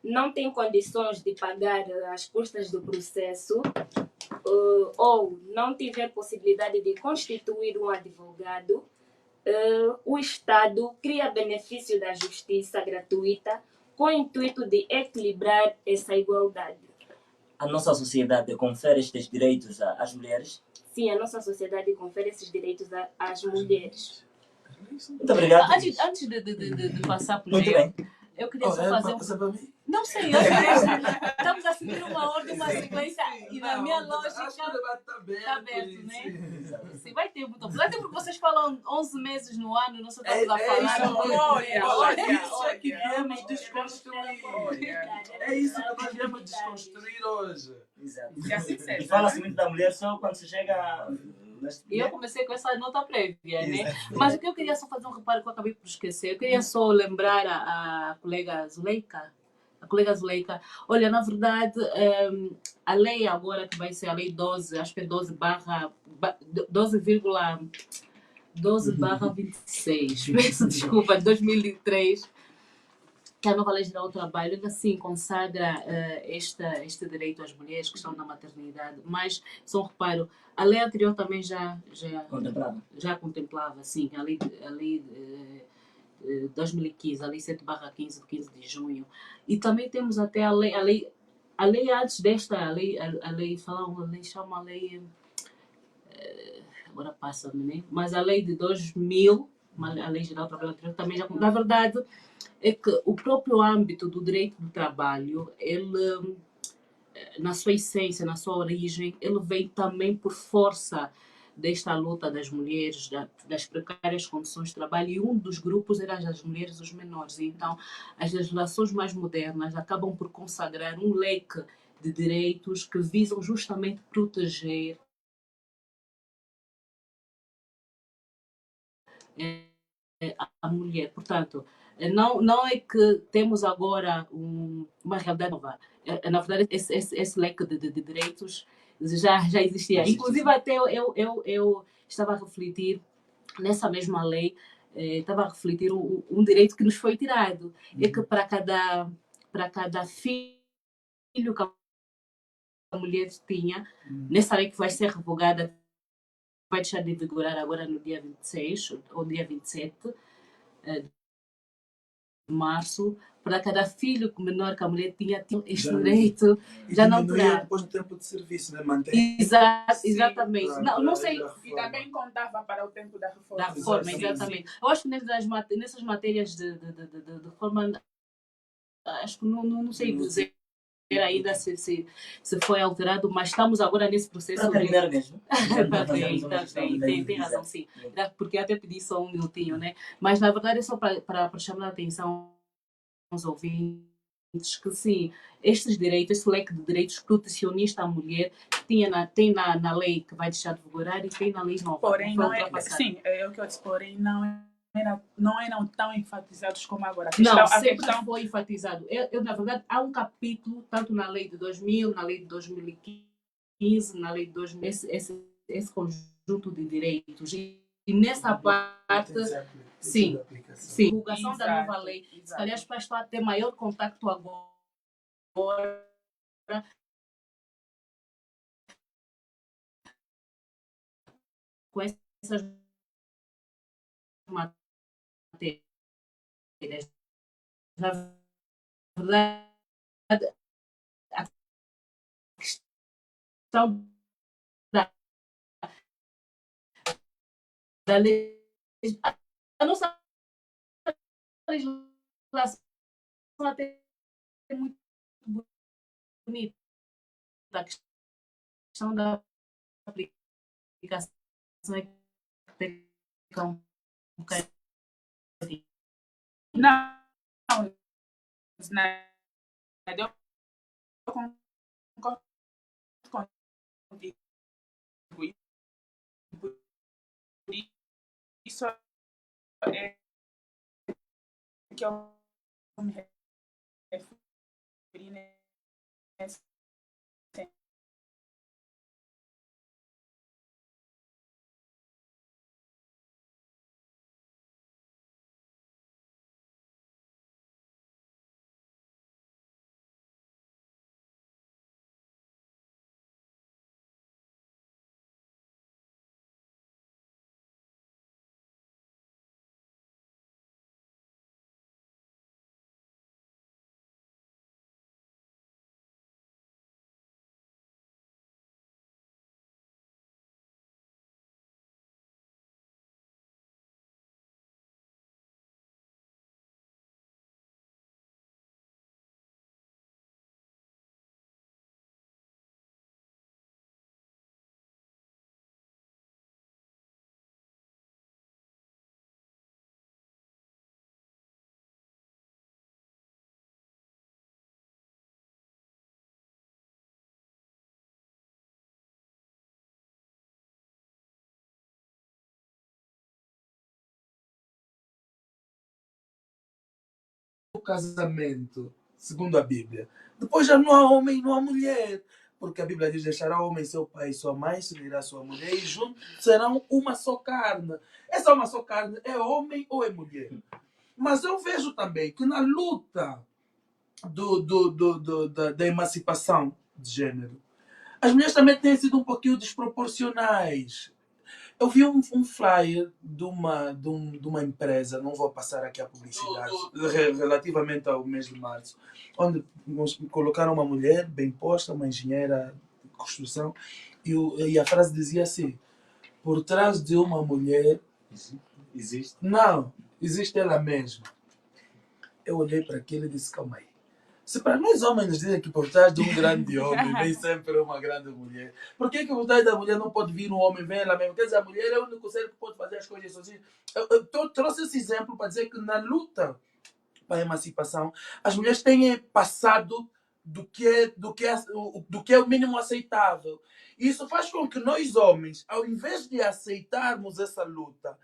não tem condições de pagar as custas do processo, ou não tiver possibilidade de constituir um advogado, o Estado cria benefício da justiça gratuita com o intuito de equilibrar essa igualdade. A nossa sociedade confere estes direitos às mulheres? Sim, a nossa sociedade confere esses direitos às mulheres. Muito obrigado. Antes de passar por Muito Gelo, bem. eu queria só fazer para mim? Não sei, estamos a seguir uma ordem, uma sequência, e na minha lógica Acho que o debate está aberto, né? Sim, vai ter muito. Até porque vocês falam 11 meses no ano, nós só estamos a falar. Isso é que viemos desconstruir. É isso que nós viemos desconstruir hoje. Exato. E assim seja. E fala-se muito da mulher só quando se chega... E eu comecei com essa nota prévia, né? Mas o que eu queria só fazer um reparo que eu acabei por esquecer. Eu queria só lembrar a colega Zuleika. Olha, na verdade, a lei agora que vai ser a lei 12, acho que é 12/26, peço desculpa, de 2003, que é a nova lei geral do trabalho, ainda assim consagra este direito às mulheres que estão na maternidade, mas só um reparo, a lei anterior também já contemplava, sim, a lei 2015, a lei 7/15, de 15 de junho. E também temos até a lei antes desta, a lei chama a lei, agora passa-me, né? Mas a lei de 2000, a Lei Geral do Trabalho também já, na verdade, é que o próprio âmbito do direito do trabalho, ele, na sua essência, na sua origem, ele vem também por força desta luta das mulheres, das precárias condições de trabalho, e um dos grupos era as mulheres, os menores. Então, as legislações mais modernas acabam por consagrar um leque de direitos que visam justamente proteger a mulher. Portanto, não é que temos agora uma realidade nova. Na verdade, esse leque de direitos já existia. Inclusive, até eu estava a refletir nessa mesma lei, estava a refletir um direito que nos foi tirado. É que para cada filho que a mulher tinha, nessa lei que vai ser revogada, vai deixar de vigorar agora no dia 26 ou dia 27 de março, para cada filho menor que a mulher tinha este direito, já não terá. Depois do tempo de serviço, né? Mantém. Exatamente. Não sei. E também contava para o tempo da reforma. Da reforma, exatamente. Eu acho que nessas matérias de reforma, acho que não sei dizer ainda se foi alterado, mas estamos agora nesse processo. Para terminar mesmo. Tem razão, sim. Porque até pedi só um minutinho, né? Mas na verdade é só para chamar a atenção aos ouvintes que sim, estes direitos, esse leque de direitos protecionista à mulher, tem na lei que vai deixar de vigorar e tem na lei nova. Porém, não é. Sim, é o que eu disse, porém, não eram tão enfatizados como agora. Sempre foi enfatizado. Na verdade, há um capítulo, tanto na lei de 2000, na lei de 2015, na lei de 2000, esse conjunto de direitos. E nessa parte, sim, divulgação da nova lei. Se calhar as pessoas estão a ter maior contacto agora com essas matérias. Na verdade, a questão da lei, a nossa legislação até é muito bonita. A questão da aplicação é que tem um bocadinho. Não, eu concordo contigo. Por isso é que eu me referi nesse O casamento, segundo a Bíblia, depois já não há homem e não há mulher. Porque a Bíblia diz: deixará o homem seu pai e sua mãe, se unirá a sua mulher, e juntos serão uma só carne. Essa uma só carne é homem ou é mulher? Mas eu vejo também que na luta da emancipação de gênero, as mulheres também têm sido um pouquinho desproporcionais. Eu vi um flyer de uma empresa, não vou passar aqui a publicidade, relativamente ao mês de março, onde colocaram uma mulher bem posta, uma engenheira de construção, e a frase dizia assim: por trás de uma mulher Existe. Não, existe ela mesma. Eu olhei para aquilo e disse, calma aí. Se para nós homens nos dizem que por trás de um grande homem vem sempre uma grande mulher, por que por trás da mulher não pode vir um homem, vem ela mesma? Quer dizer, a mulher é o único ser que pode fazer as coisas sozinha. Eu trouxe esse exemplo para dizer que na luta para a emancipação, as mulheres têm passado do que é o mínimo aceitável. E isso faz com que nós homens, ao invés de aceitarmos essa luta,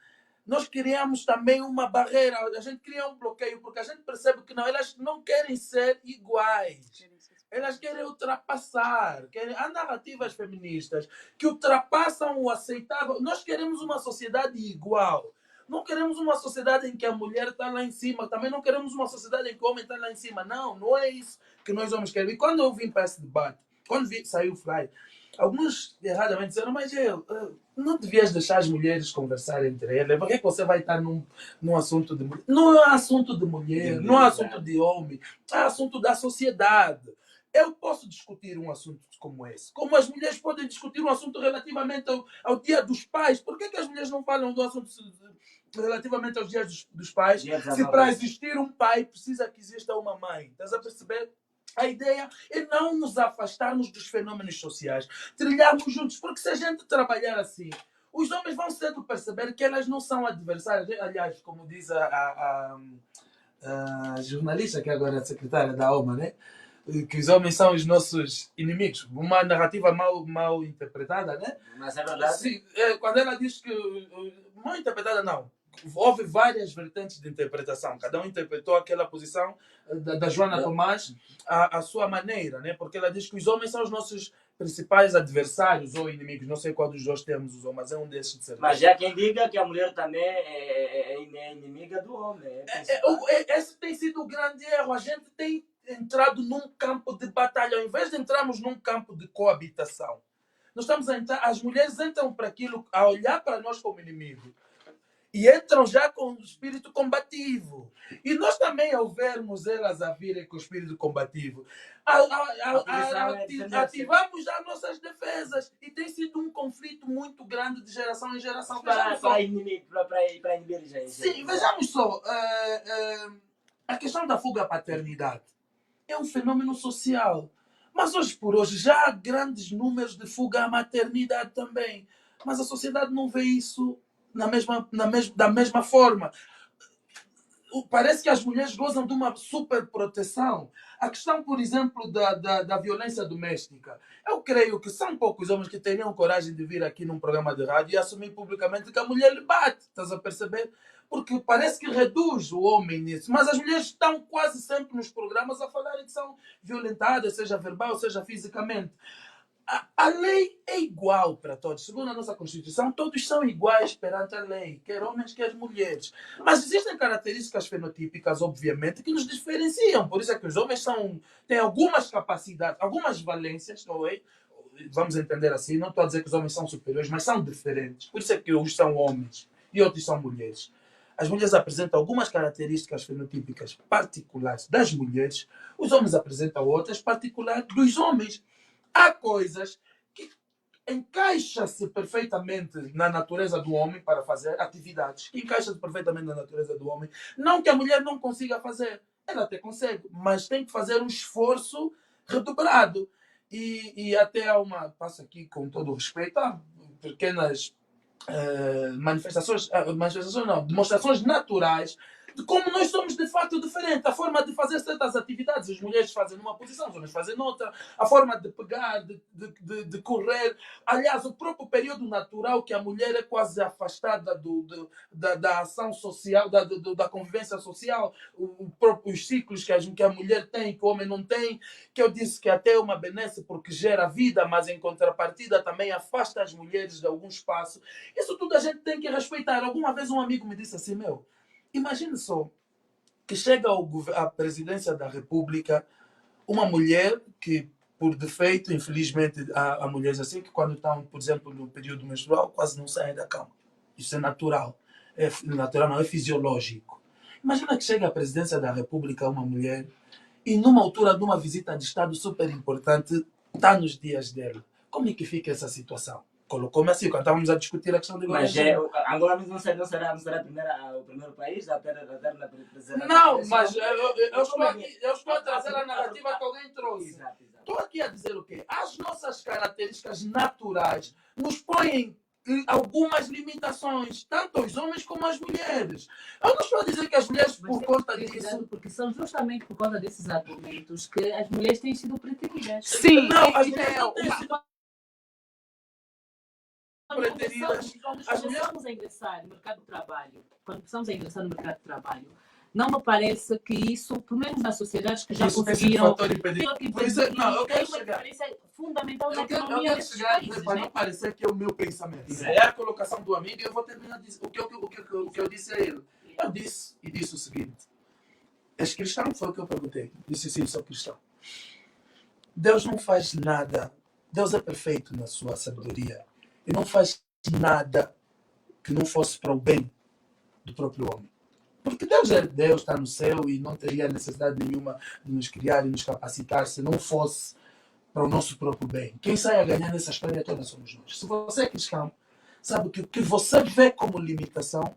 nós criamos também uma barreira, a gente cria um bloqueio, porque a gente percebe que não, elas não querem ser iguais. Elas querem ultrapassar. Há narrativas feministas que ultrapassam o aceitável. Nós queremos uma sociedade igual. Não queremos uma sociedade em que a mulher está lá em cima. Também não queremos uma sociedade em que o homem está lá em cima. Não, não é isso que nós homens queremos. E quando eu vim para esse debate, quando saiu o Fly, alguns erradamente disseram, mas eu não devias deixar as mulheres conversarem entre elas. Por que você vai estar num assunto de mulher? Não é assunto de mulher, não é assunto de homem, é assunto da sociedade. Eu posso discutir um assunto como esse. Como as mulheres podem discutir um assunto relativamente ao Dia dos Pais. Por que as mulheres não falam do assunto relativamente aos Dias dos Pais? Se para existir um pai precisa que exista uma mãe. Estás a perceber? A ideia é não nos afastarmos dos fenômenos sociais, trilharmos juntos, porque se a gente trabalhar assim, os homens vão cedo perceber que elas não são adversárias. Aliás, como diz a jornalista, que agora é a secretária da OMA, né? Que os homens são os nossos inimigos. Uma narrativa mal interpretada, né? Mas é verdade. Sim, quando ela diz que... Mal interpretada, não. Houve várias vertentes de interpretação. Cada um interpretou aquela posição da Joana Tomás à sua maneira, né? Porque ela diz que os homens são os nossos principais adversários ou inimigos. Não sei qual dos dois termos usou, mas é um desses de certeza. Mas já quem diga que a mulher também é inimiga do homem. Esse tem sido o grande erro. A gente tem entrado num campo de batalha. Ao invés de entrarmos num campo de coabitação, nós estamos a entrar, as mulheres entram para aquilo, a olhar para nós como inimigo. E entram já com o espírito combativo. E nós também, ao vermos elas a virem com o espírito combativo, ativamos já nossas defesas. E tem sido um conflito muito grande de geração em geração. Para inibir gente. Sim, vejamos só. A questão da fuga à paternidade é um fenômeno social. Mas hoje por hoje já há grandes números de fuga à maternidade também. Mas a sociedade não vê isso da mesma forma. Parece que as mulheres gozam de uma super proteção. A questão, por exemplo, da violência doméstica. Eu creio que são poucos homens que teriam coragem de vir aqui num programa de rádio e assumir publicamente que a mulher lhe bate. Estás a perceber? Porque parece que reduz o homem nisso. Mas as mulheres estão quase sempre nos programas a falar que são violentadas, seja verbal, seja fisicamente. A lei é igual para todos. Segundo a nossa Constituição, todos são iguais perante a lei, quer homens, quer mulheres. Mas existem características fenotípicas, obviamente, que nos diferenciam. Por isso é que os homens têm algumas capacidades, algumas valências, não é? Vamos entender assim, não estou a dizer que os homens são superiores, mas são diferentes. Por isso é que uns são homens e outros são mulheres. As mulheres apresentam algumas características fenotípicas particulares das mulheres, os homens apresentam outras particulares dos homens. Há coisas que encaixam-se perfeitamente na natureza do homem para fazer atividades, que encaixam-se perfeitamente na natureza do homem. Não que a mulher não consiga fazer, ela até consegue, mas tem que fazer um esforço redobrado. E até há passo aqui com todo o respeito, há pequenas demonstrações naturais de como nós somos de fato diferentes. A forma de fazer certas atividades, as mulheres fazem numa posição, os homens fazem noutra. A forma de pegar, de correr. Aliás, o próprio período natural que a mulher é quase afastada da ação social, da convivência social, os ciclos que a mulher tem, que o homem não tem, que eu disse que até é uma benesse porque gera vida, mas em contrapartida também afasta as mulheres de algum espaço. Isso tudo a gente tem que respeitar. Alguma vez um amigo me disse assim, imagine só que chega à presidência da República uma mulher que, por defeito, infelizmente, há mulheres assim que quando estão, por exemplo, no período menstrual, quase não saem da cama. Isso é natural. É natural, não é fisiológico. Imagina que chega à presidência da República uma mulher e numa altura de uma visita de Estado super importante está nos dias dela. Como é que fica essa situação? colocou-me assim, quando estávamos a discutir a questão de Mas governo. Angola não será o primeiro país a ter na presidência. Não, mas eu estou a trazer a narrativa que alguém trouxe. Exato. Estou aqui a dizer o quê? As nossas características naturais nos põem algumas limitações, tanto os homens como as mulheres. Eu não estou a dizer que as mulheres, por conta disso... Porque são justamente por conta desses argumentos que as mulheres têm sido preteridas. Sim, Não, as mulheres não têm sido preteridas. Quando As mulheres... começamos a ingressar no mercado de trabalho, não me parece que isso, pelo menos nas sociedades que já Isso conseguiram... tem sido fator impeditivo. Por isso, não, eu quero chegar... diferença fundamental na Eu economia quero desses chegar países, para né? não parecer que é o meu pensamento. Sim. É a colocação do amigo e eu vou terminar o que eu disse a ele. Eu disse o seguinte. És cristão? Foi o que eu perguntei. Disse sim, sou cristão. Deus não faz nada. Deus é perfeito na sua sabedoria. E não faz nada que não fosse para o bem do próprio homem. Porque Deus é Deus, está no céu e não teria necessidade nenhuma de nos criar e nos capacitar se não fosse para o nosso próprio bem. Quem sai a ganhar nessa história toda somos nós. Se você é cristão, sabe que o que você vê como limitação,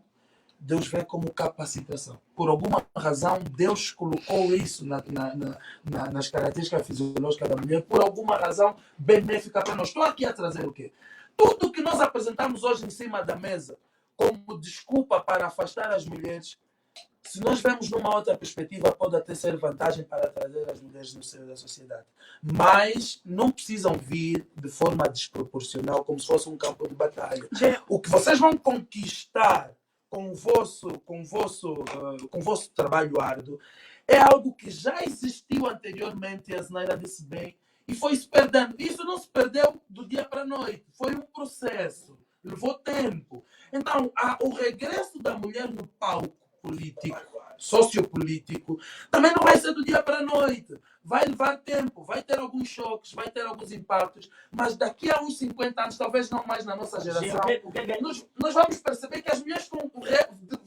Deus vê como capacitação. Por alguma razão, Deus colocou isso nas características fisiológicas da mulher, por alguma razão benéfica para nós. Estou aqui a trazer o quê? Tudo que nós apresentamos hoje em cima da mesa, como desculpa para afastar as mulheres, se nós vemos numa outra perspectiva, pode até ser vantagem para trazer as mulheres no seio da sociedade. Mas não precisam vir de forma desproporcional, como se fosse um campo de batalha. O que vocês vão conquistar com o vosso trabalho árduo é algo que já existiu anteriormente, e a Zenaira disse bem, e foi se perdendo. Isso não se perdeu do dia para a noite. Foi um processo. Levou tempo. Então, o regresso da mulher no palco político, sociopolítico, também não vai ser do dia para a noite. Vai levar tempo, vai ter alguns choques, vai ter alguns impactos, mas daqui a uns 50 anos, talvez não mais na nossa geração, nós vamos perceber que as mulheres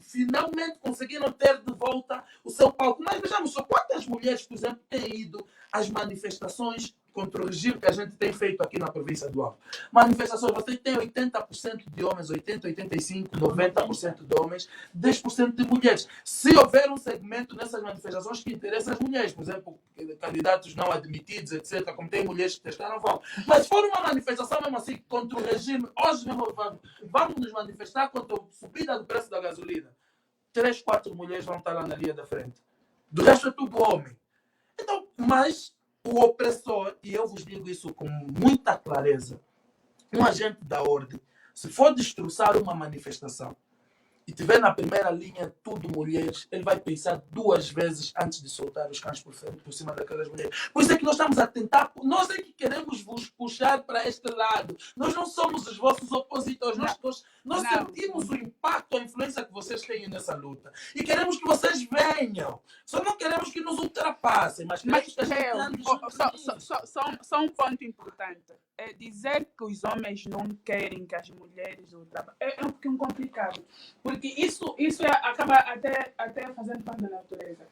finalmente conseguiram ter de volta o seu palco. Mas vejamos só, quantas mulheres, por exemplo, têm ido às manifestações contra o regime que a gente tem feito aqui na província do Avo. Manifestações, você tem 80% de homens, 80%, 85%, 90% de homens, 10% de mulheres. Se houver um segmento nessas manifestações que interessa as mulheres, por exemplo, candidatos não admitidos, etc., como tem mulheres que testaram, vão. Mas se for uma manifestação mesmo assim contra o regime, hoje mesmo vamos nos manifestar contra a subida do preço da gasolina. 3, 4 mulheres vão estar lá na linha da frente. Do resto é tudo homem. Então, mas o opressor, e eu vos digo isso com muita clareza, um agente da ordem, se for destroçar uma manifestação e tiver na primeira linha tudo mulheres, ele vai pensar 2 vezes antes de soltar os cães por cima daquelas mulheres. Por isso é que nós estamos a tentar, nós é que queremos vos puxar para este lado. Nós não somos os vossos opositores, nós sentimos o impacto, a influência que vocês têm nessa luta. E queremos que vocês venham. Só não queremos que nos ultrapassem, mas queremos que a gente ande só um ponto importante. É dizer que os homens não querem que as mulheres ultrapassem. É um pouquinho complicado. Porque isso acaba até fazendo parte da natureza.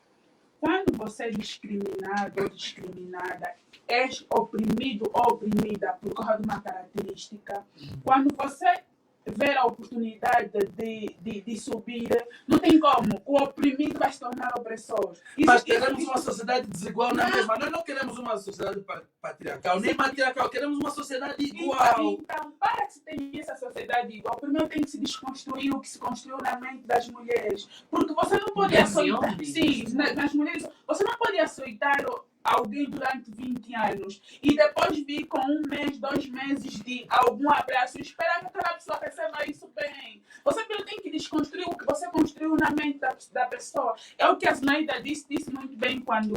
Quando você é discriminado ou discriminada, és oprimido ou oprimida por causa de uma característica, quando você ver a oportunidade de subir, não tem como. O oprimido vai se tornar opressor. Mas queremos uma sociedade desigual na mesma. Nós não queremos uma sociedade patriarcal, nem matriarcal. Queremos uma sociedade igual. Então, para que se tenha essa sociedade igual, primeiro tem que se desconstruir o que se construiu na mente das mulheres. Porque você não pode aceitar... Sim, nas mulheres. Você não pode aceitar alguém durante 20 anos e depois vir com 1 mês, 2 meses de algum abraço e esperar que aquela pessoa receba isso bem. Você primeiro tem que desconstruir o que você construiu na mente da pessoa. É o que a Zenaida disse muito bem quando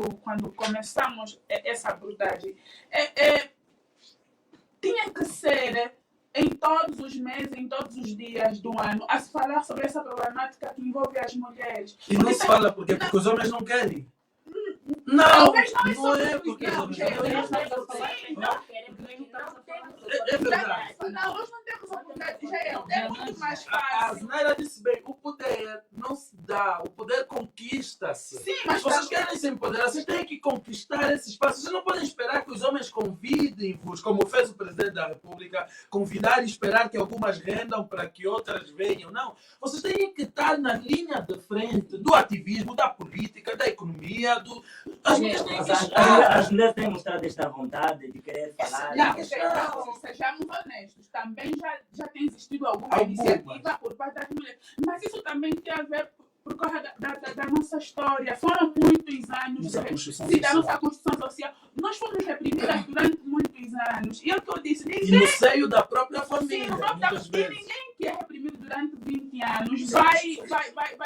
começamos essa abordagem. Tinha que ser em todos os meses, em todos os dias do ano, a se falar sobre essa problemática que envolve as mulheres. E não se fala porque os homens não querem. Não, não é porque os homens não querem. É verdade. Não, nós não temos oportunidade. É muito mais A fácil. Zenaira disse bem, o poder não se dá, o poder conquista-se. Sim, mas Vocês querem se empoderar, vocês têm que conquistar esse espaço. Vocês não podem esperar que os homens convidem-vos, como fez o Presidente da República, convidar e esperar que algumas rendam para que outras venham. Não. Vocês têm que estar na linha de frente do ativismo, da política, da economia, as mulheres têm que estar. As mulheres têm mostrado esta vontade de querer falar. Não, sejamos honestos, também já tem existido alguma iniciativa por parte das mulheres, mas isso também tem a ver por causa da nossa história. Foram muitos anos da nossa construção social. Nós fomos reprimidas durante muitos anos. E eu estou dizendo, E no seio da própria família, sim, muitas vezes. ninguém que é reprimido durante 20 anos vai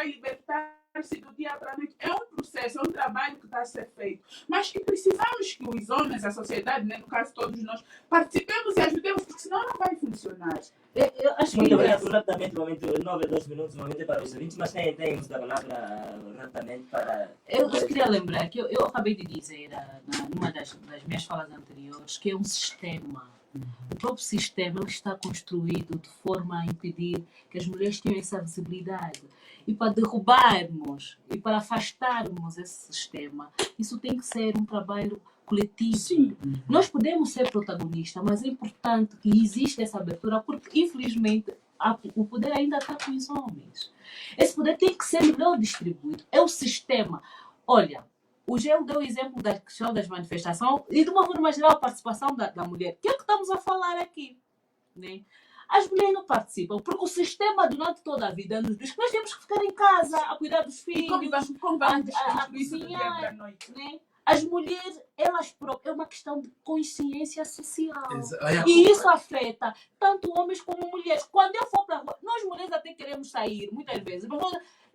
libertar-se do dia para a noite. É um processo, é um trabalho que está a ser feito. Mas que precisamos que os homens, a sociedade, né, no caso todos nós, participemos e ajudemos, porque senão não vai funcionar. Eu acho que Muito obrigado. Rapidamente, momento 9 a 2 minutos, momento para os ouvintes, mas tem uso da palavra rapidamente para... Eu queria lembrar que eu acabei de dizer numa das minhas falas anteriores que é um sistema. O próprio sistema ele está construído de forma a impedir que as mulheres tenham essa visibilidade. E para derrubarmos e para afastarmos esse sistema, isso tem que ser um trabalho coletivo. Sim. Nós podemos ser protagonistas, mas é importante que exista essa abertura, porque infelizmente o poder ainda está com os homens. Esse poder tem que ser melhor distribuído. É o sistema. Olha, o Gel deu o exemplo da questão das manifestações e, de uma forma geral, a participação da mulher, que é o que estamos a falar aqui. Né? As mulheres não participam, porque o sistema, durante toda a vida, nos diz que nós temos que ficar em casa, a cuidar dos filhos, Como vamos a discutir isso do dia cozinhar, para a noite? né? As mulheres, elas próprias, é uma questão de consciência social. Olha, E isso afeta tanto homens como mulheres. Quando eu for para a rua, nós mulheres até queremos sair, muitas vezes, mas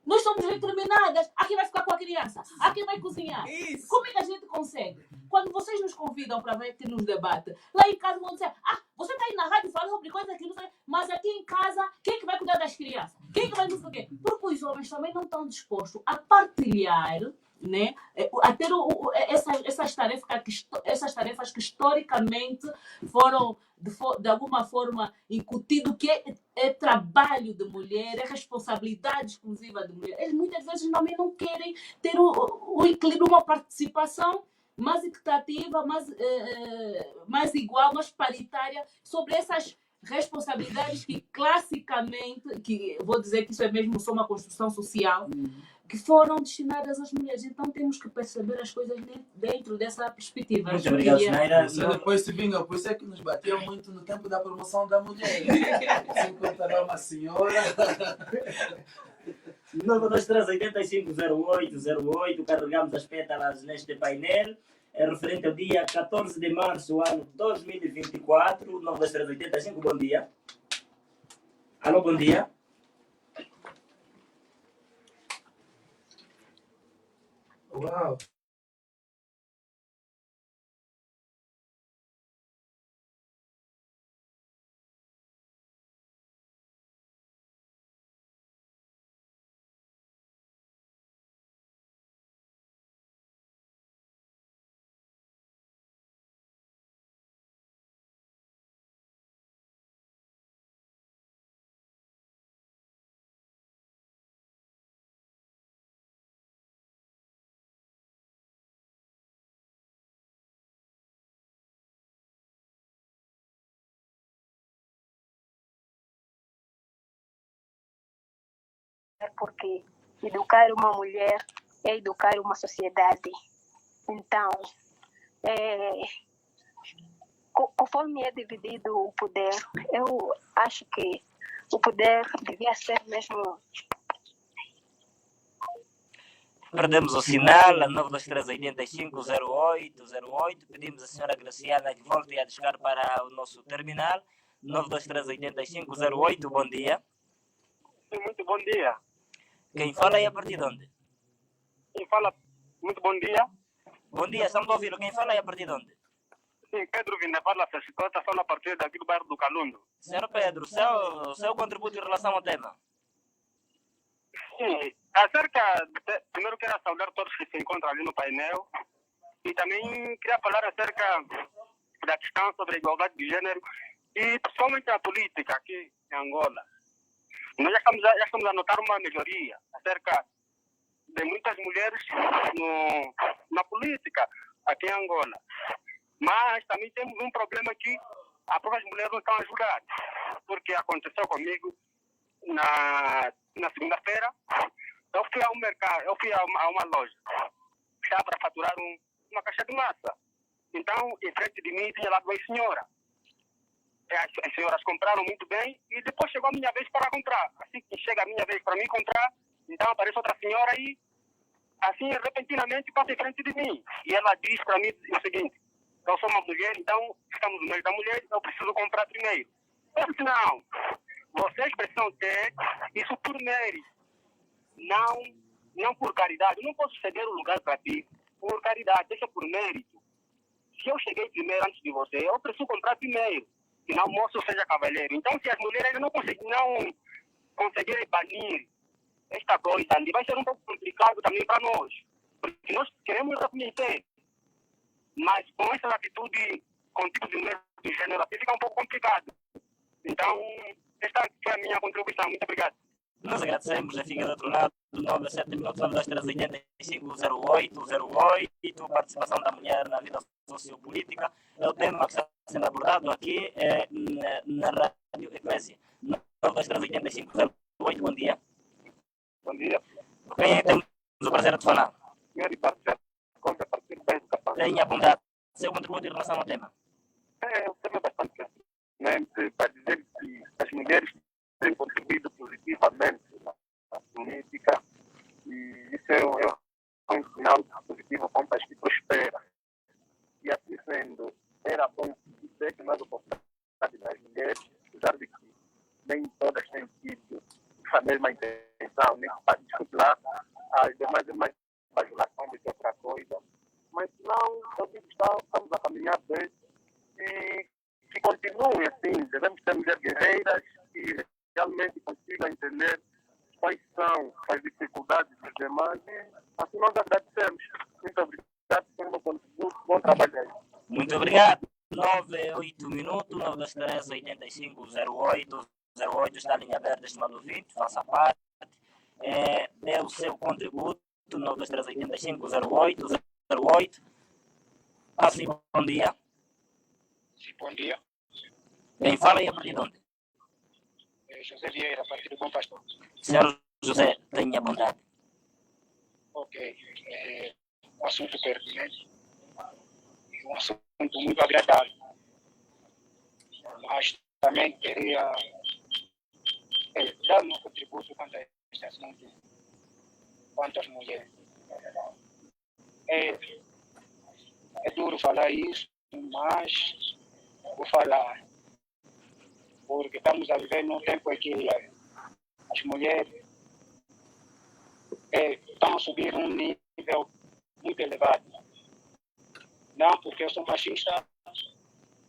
nós somos recriminadas. A quem vai ficar com a criança? A quem vai cozinhar? Isso. Como é que a gente consegue? Quando vocês nos convidam para ver aqui nos debates, lá em casa vão dizer, você está aí na rádio falando sobre coisas que não sei, mas aqui em casa, quem é que vai cuidar das crianças? Quem é que vai não sei o quê? Porque os homens também não estão dispostos a partilhar, né? A ter essas tarefas que historicamente foram de alguma forma incutido que é trabalho de mulher, é responsabilidade exclusiva de mulher. Eles muitas vezes também não querem ter o equilíbrio, uma participação mais equitativa, mais igual, mais paritária sobre essas responsabilidades que classicamente, que vou dizer que isso é mesmo só uma construção social, que foram destinadas às mulheres. Então temos que perceber as coisas dentro dessa perspectiva. Muito obrigado, Naira. Você depois se vinga, por isso é que nos bateu muito no tempo da promoção da mulher. Sempre estava uma senhora. 923-850808, carregamos as pétalas neste painel. É referente ao dia 14 de março, ano 2024. 923-85, bom dia. Alô, bom dia. Uau! Porque educar uma mulher é educar uma sociedade. Então, conforme é dividido o poder, eu acho que o poder devia ser mesmo... Perdemos o sinal, a 923-850808. Pedimos à senhora Graciana que volte a descar para o nosso terminal. 923-8508, bom dia. Muito bom dia. Quem fala é a partir de onde? Quem fala, muito bom dia. Bom dia, estamos a ouvir. Quem fala é a partir de onde? Sim, Pedro Vindefala Fecicota, fala a partir daqui do bairro do Calundo. Senhor Pedro, seu contributo em relação ao tema? Sim, primeiro quero saudar todos que se encontram ali no painel e também queria falar acerca da questão sobre a igualdade de gênero e principalmente a política aqui em Angola. Nós já estamos a notar uma melhoria acerca de muitas mulheres na política aqui em Angola. Mas também temos um problema que as próprias mulheres não estão a ajudar. Porque aconteceu comigo na segunda-feira, eu fui ao mercado, eu fui a uma loja, já para faturar uma caixa de massa. Então, em frente de mim tinha lá duas senhoras. As senhoras compraram muito bem e depois chegou a minha vez para comprar. Assim que chega a minha vez para mim comprar, então aparece outra senhora e assim repentinamente passa em frente de mim. E ela diz para mim o seguinte: eu sou uma mulher, então estamos no meio da mulher, eu preciso comprar primeiro. Eu disse: não, vocês precisam ter isso por mérito, não por caridade. Eu não posso ceder o lugar para ti por caridade, deixa por mérito. Se eu cheguei primeiro antes de você, eu preciso comprar primeiro, que não moço seja cavalheiro. Então, se as mulheres não conseguirem banir esta coisa, vai ser um pouco complicado também para nós, porque nós queremos reconhecer, mas com essa atitude, com tipo de mulher do gênero, assim fica um pouco complicado. Então, esta foi a minha contribuição. Muito obrigado. Nós agradecemos, fica do outro lado, 97 minutos, 923850808, participação da mulher na vida sociopolítica. É o tema que está sendo abordado aqui na Rádio Eclésia. 923850808, bom dia. Bom dia. Quem temos o prazer de falar? Senhor Parceiro, conta a partir bem capaz. Tenha bondade. Seu contributo em relação ao tema. É um tema bastante pertinente para dizer que as mulheres têm contribuído positivamente na política e isso é um sinal positivo para um país que prospera. E assim sendo, era bom dizer que nós oportunidades das mulheres, apesar de que nem todas têm tido a mesma intenção, nem para disputar as demais bajulação de outra coisa, mas não, eu digo que estamos a caminhar bem e que continuem assim, devemos ser mulheres guerreiras e realmente consigam entender quais são as dificuldades dos demais e assim nós agradecemos. Muito obrigado pelo meu contributo, bom trabalho aí. Muito obrigado. 98 minutos, 923850808, está a linha aberta, estimado ouvinte, faça parte. É o seu contributo, 923850808. Assim, bom dia. Sim, bom dia. Quem fala aí a partir de onde? José Vieira, a partir do Bom Pastor. Senhor José, tenha bondade. Ok. Um assunto pertinente e um assunto muito agradável. Mas também queria dar um contributo quanto a este assunto, quanto às mulheres. É duro falar isso, mas vou falar. Porque estamos a viver num tempo em que as mulheres estão a subir um nível muito elevado. Não porque eu sou machista,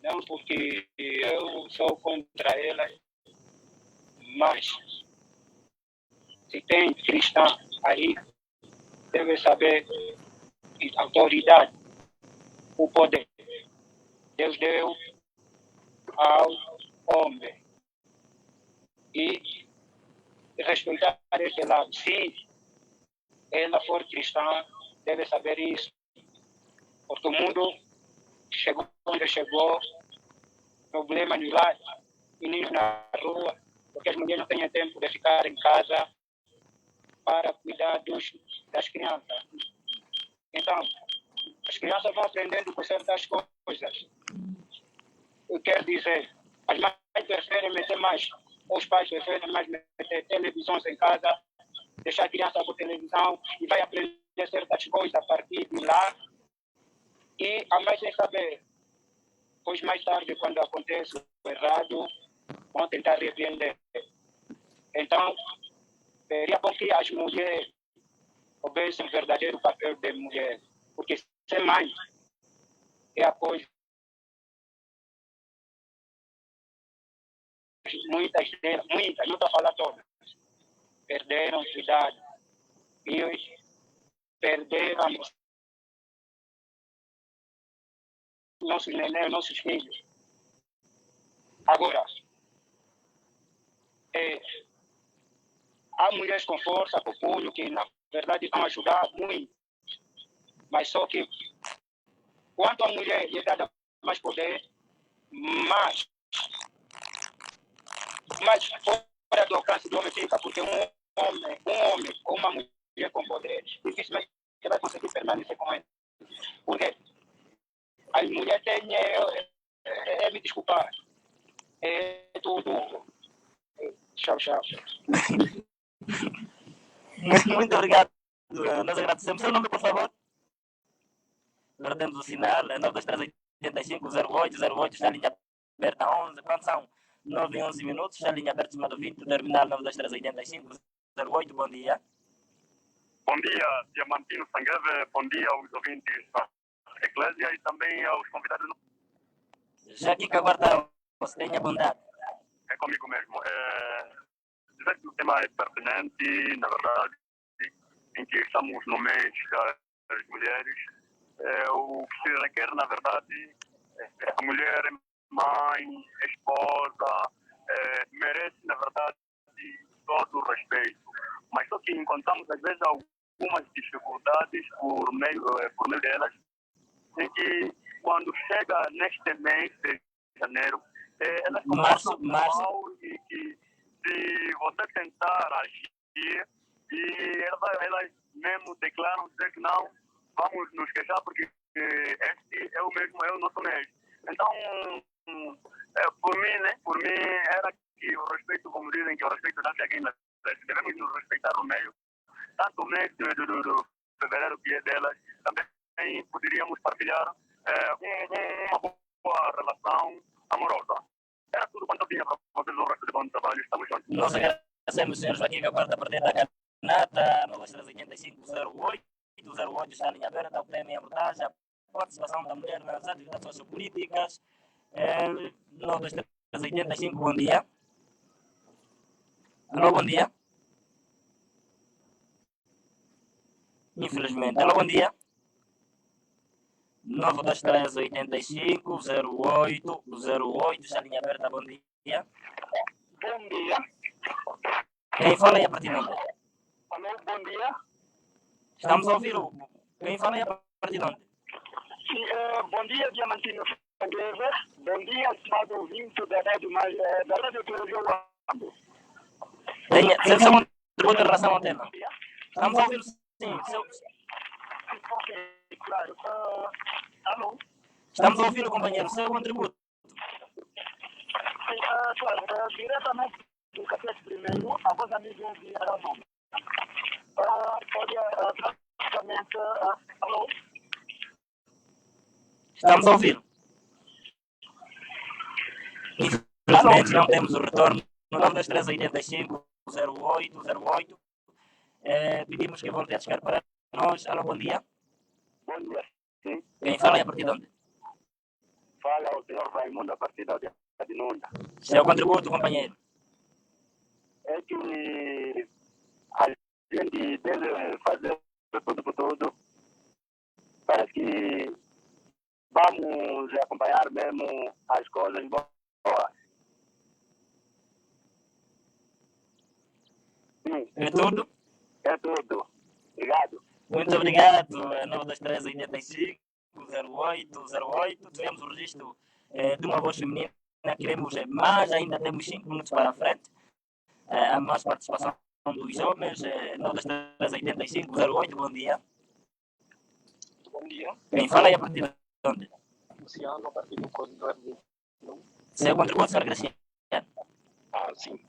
não porque eu sou contra elas, mas se tem cristão aí, deve saber a autoridade, o poder. Deus deu ao homem e respeitar esse lado. Se ela for cristã, deve saber isso, porque o mundo chegou onde chegou, problemas no lar, meninos na rua, porque as mulheres não têm tempo de ficar em casa para cuidar das crianças. Então, as crianças vão aprendendo com certas coisas. Eu quero dizer, as mães preferem meter mais, os pais preferem mais meter televisões em casa, deixar a criança por televisão e vai aprender certas coisas a partir de lá. E a mãe sem saber, pois mais tarde, quando acontece o errado, vão tentar repreender. Então, seria bom que as mulheres houvessem o verdadeiro papel de mulher, porque ser mãe é a coisa. Muitas delas, não estou a falar todas, perderam cuidado e perderam nossos nenéns, nossos filhos. Agora, há mulheres com força, com punho, que na verdade, estão a ajudar muito. Mas só que, quanto a mulher lhe dá mais poder, mais fora do alcance do homem fica, porque um homem ou uma mulher com poder, dificilmente vai conseguir permanecer com ele. Porque as mulheres têm, me desculpar, é tudo. Tchau, tchau. Muito obrigado. Nós agradecemos. Seu nome, por favor? Agora temos o sinal, 92385-0808, está a linha aberta 11. Quanto são? 9 e 11 minutos, está a linha aberta cima do 20, terminal 92385-08. Bom dia. Bom dia, Diamantino Sangueve. Bom dia aos ouvintes da Eclésia e também aos convidados. Já aqui que aguarda, você tenha bondade. É comigo mesmo. Dizer que o tema é pertinente, na verdade, em que estamos no mês das mulheres. O que se requer, na verdade, a mulher, mãe, esposa, merece, na verdade, todo o respeito. Mas só que encontramos, às vezes, algumas dificuldades por meio delas, em que, quando chega neste mês de janeiro, elas começam mal e que, se você tentar agir, e elas mesmo declaram dizer que não, vamos nos queixar porque este é o nosso mês. Então, por mim era que o respeito, como dizem, que o respeito dá-se a quem merece. Devemos nos respeitar no meio, tanto o mês de fevereiro, que é delas, também poderíamos partilhar uma boa relação amorosa. Era tudo quanto eu tinha para vocês, o resto de bom trabalho. Estamos juntos. Nós agradecemos, senhor Joaquim, que aguarda a partir da Canata, 985-08. Está a linha aberta, o tema em abordagem, a participação da mulher nas atividades sociopolíticas. 92385, bom dia. Alô, bom dia. Infelizmente. Alô, bom dia. 92385-0808, está a linha aberta, bom dia. Bom dia. Quem fala aí a partir de onde? Alô, bom dia. Estamos a ouvir quem fala aí a partir de onde? Sim, bom dia, Diamantino Sangueve. Bom dia, estimado ouvinte da Rádio Televisão Wambo. Seu contributo em relação ao tema. Estamos a ouvir, sim. Ok, claro. Alô? Estamos a ouvir o companheiro, seu contributo. Sim, claro, diretamente do Café Primeiro, a voz amiga de Aramão. Praticamente, alô? Estamos a ouvir. Infelizmente não temos o retorno. No 92385-0808. Pedimos que volte a chegar para nós. Alô, bom dia. Bom dia. Sim. Quem fala é a partir de onde? Fala o senhor Raimundo a partir da Nunda. Seu contributo, companheiro. É que a gente deve fazer tudo por tudo para que vamos acompanhar mesmo as coisas boas. Sim. É tudo? É tudo. Obrigado. Muito obrigado. 92385-0808. Tivemos o registro de uma voz feminina. Queremos mais, ainda temos 5 minutos para a frente. A mais participação dos homens. 92385-08. Bom dia. Bom dia. Quem fala aí a partir de onde? Luciano, a partir do corredor. Seu contributo, senhor Graciano. Sim.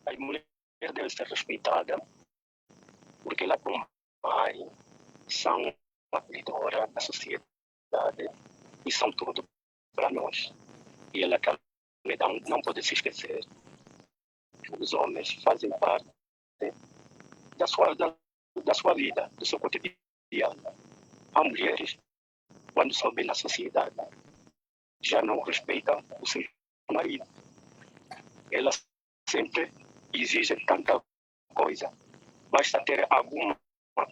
As mulheres devem ser respeitadas porque elas, como mãe, são uma cuidadora da sociedade e são tudo para nós. E ela também não pode se esquecer que os homens fazem parte da sua vida, do seu cotidiano. As mulheres, quando são bem na sociedade, já não respeitam o seu marido. Elas sempre exigem tanta coisa. Basta ter alguma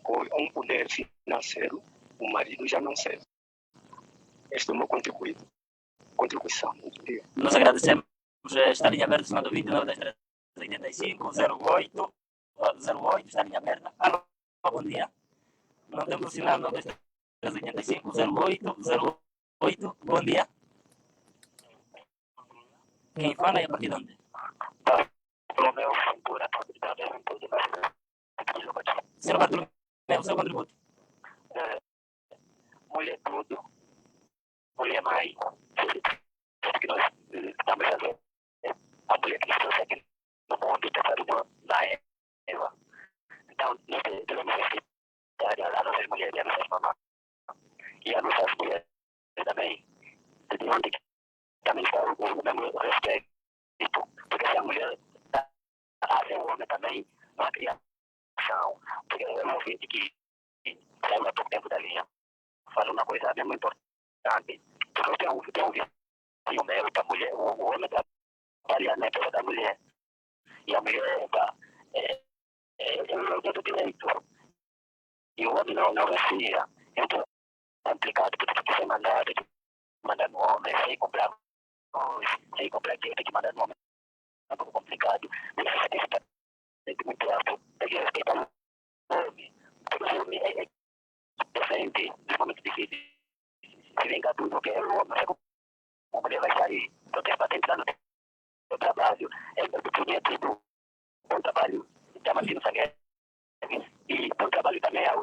coisa, um poder financeiro, o marido já não serve. Este é o meu contribuição. Nós agradecemos estar em aberto cima do 29 das 85 08 08, está em aberta. Alô? bom dia. Não temos o sinal 9385 0808. Bom dia. Quem fala é a partir de onde? Senhor Bartolomeu, o seu contributo. Mulher tudo, mulher mãe, que nós estamos fazendo. A mulher que está aqui no mundo, da Eva. Então, nós devemos respeitar as nossas mulheres, as nossas mamães e as nossas mulheres também. Onde também está o mesmo respeito. Porque se a mulher está a ver o homem também, uma criação, porque é um ouvinte que saiu há pouco tempo da linha, fala uma coisa mesmo importante, porque eu tenho um meu da mulher, o homem trabalha na empresa da mulher, e a mulher está do direito, e o homem não refira. Então, é complicado, porque tem que ser mandar no homem, sem comprar dinheiro, tem que mandar no homem, é um pouco complicado, mas tem que muito alto, tem que respeitar o homem, porque o homem é presente, principalmente difícil, se venga tudo, porque o homem a mulher vai sair do tempo para entrar no seu trabalho, é tudo, bom trabalho, já imagino saber, e bom trabalho também ao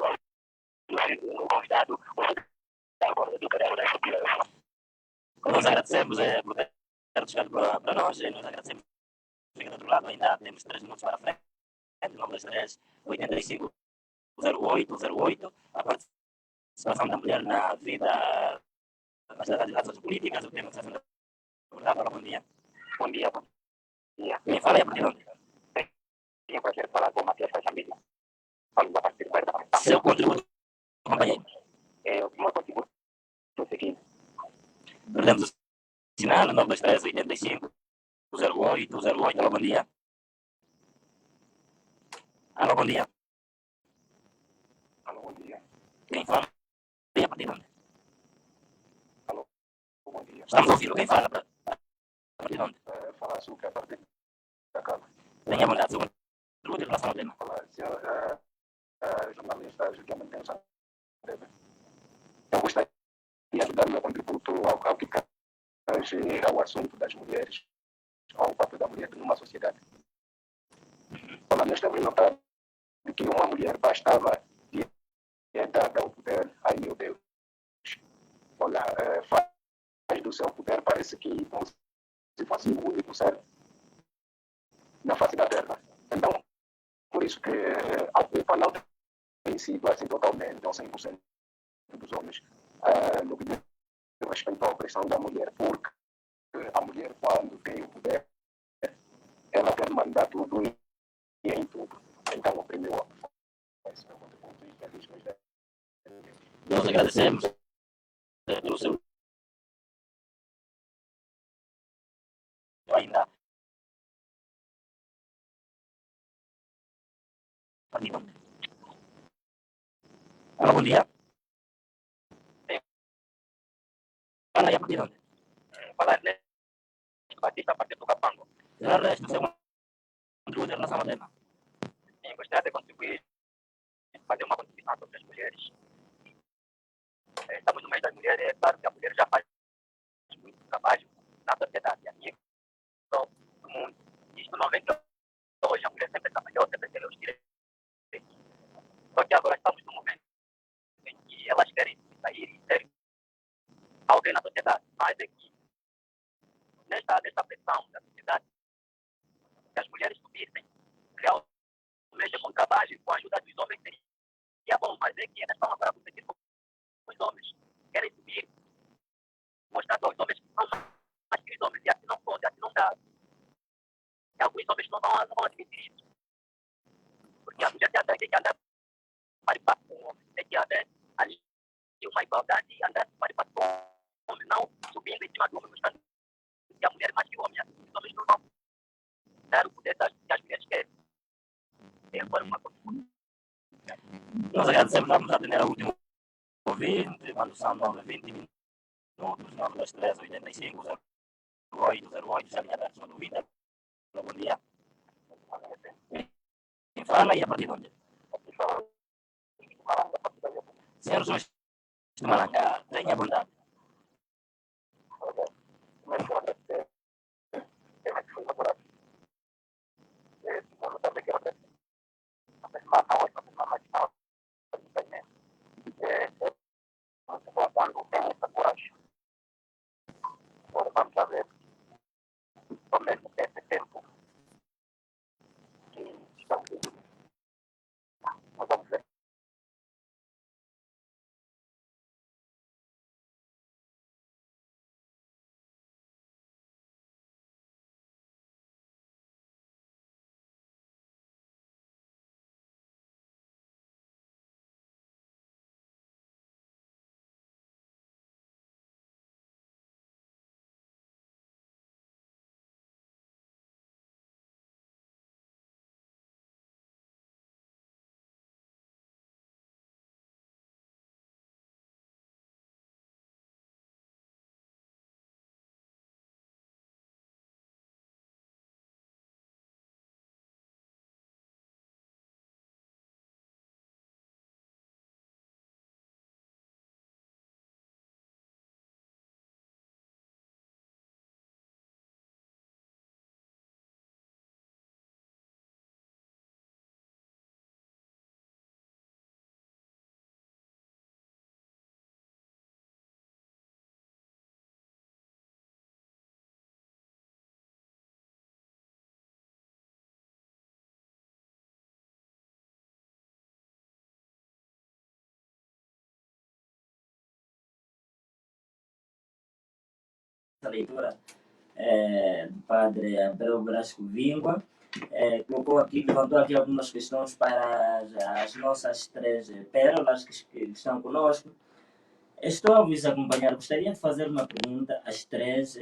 convidado, o do canal da Shopee. Nós agradecemos por ter chegado para nós, nós agradecemos. Fica do outro lado, ainda temos 3 minutos para frente, 923 85 0808, a participação da mulher na vida, nas relações políticas, o tema que está sendo abordado. Bom dia. Bom dia. Quem fala é a partir de onde? Tenho prazer de falar com o Matias Família. Falo da parte de guarda. Seu contributo, companheiro. O meu contributo é o seguinte. Perdemos o sinal, 923 85 0808. Alô, bom dia. Alô, bom dia. Alô, bom dia. Quem fala é a partir de onde? Alô, bom dia. Estamos ouvindo. Quem fala a partir de onde? Fala açúcar a partir da casa. Tenha bondade, seu contributo em relação ao tema. Olá, senhor jornalista Juliana Mendonça. Eu gostaria de ajudar o meu contributo ao que tange ao assunto das mulheres, ao papel da mulher numa sociedade. Olha, nós temos notado que uma mulher bastava e é dada ao poder, ai meu Deus, olha, faz do seu poder, parece que como se fosse o único ser na face da terra. Então, por isso que a culpa não tem sido assim totalmente, ou 100% dos homens, no que diz respeito à opressão da mulher, porque a mulher, quando tem o poder, ela quer mandar tudo e em tudo. Então, oprimiu a pessoa. Esse é o contributo e feliz nos dê. Nós agradecemos pelo seu ainda. Alô, bom dia. Fala aí a partir de onde? Fala, né? Batista a partir do Capango. Será o resto do seu contributo em relação ao tema? Sim, gostaria de contribuir, fazer uma contribuição sobre as mulheres. Estamos no meio das mulheres, é claro que a mulher já faz muito trabalho na sociedade, a nível do mundo. Isto não vem de hoje, a mulher sempre trabalhou, sempre teve os direitos. Só que agora estamos num momento em que elas querem sair e ter alguém na sociedade, mas é que nesta pressão da sociedade, que as mulheres subissem, realmente com trabalho e com a ajuda dos homens seria bom, mas é que elas estão agora competindo com os homens, querem subir, mostrar para os homens que são mais que os homens, e assim não pode, assim não dá. E alguns homens não vão admitir isso, porque a mulher tem que andar para baixo com o homem, tem que haver ali uma igualdade e andar para baixo com o homem, não subindo em cima do homem, mostrando que a mulher é mais que o homem, os homens não vão dar o poder que as mulheres querem. Tem agora uma coisa. Nós agradecemos, vamos atender ao último ouvinte, quando são 9h20 minutos, 923 85 0808, já minha tarde, ouvinte. Bom dia. Quem fala e a partir de onde? Senhor Jorge de Malacá, tenha bondade. A leitura do padre Abel Brasco Vingua, colocou aqui, levantou aqui algumas questões para as nossas três pérolas que estão conosco. Estou a vos acompanhar. Gostaria de fazer uma pergunta às três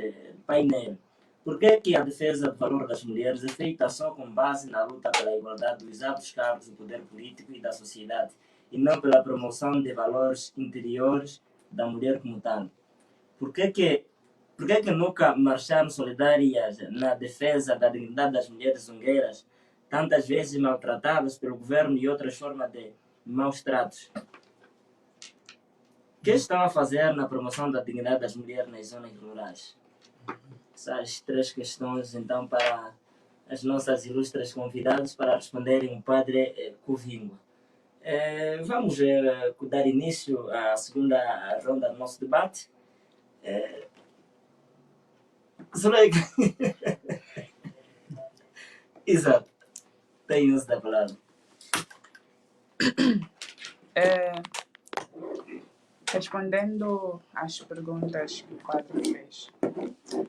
painel. Por que a defesa do valor das mulheres é feita só com base na luta pela igualdade dos altos cargos do poder político e da sociedade, e não pela promoção de valores interiores da mulher como tal? Por que nunca marcharam solidárias na defesa da dignidade das mulheres zongueiras, tantas vezes maltratadas pelo governo e outras formas de maus tratos? O que estão a fazer na promoção da dignidade das mulheres nas zonas rurais? Essas três questões, então, para as nossas ilustres convidadas para responderem o padre Covingua. Vamos dar início à segunda ronda do nosso debate. Zuleika. Exato. Tem uso da palavra. Respondendo às perguntas que o padre fez,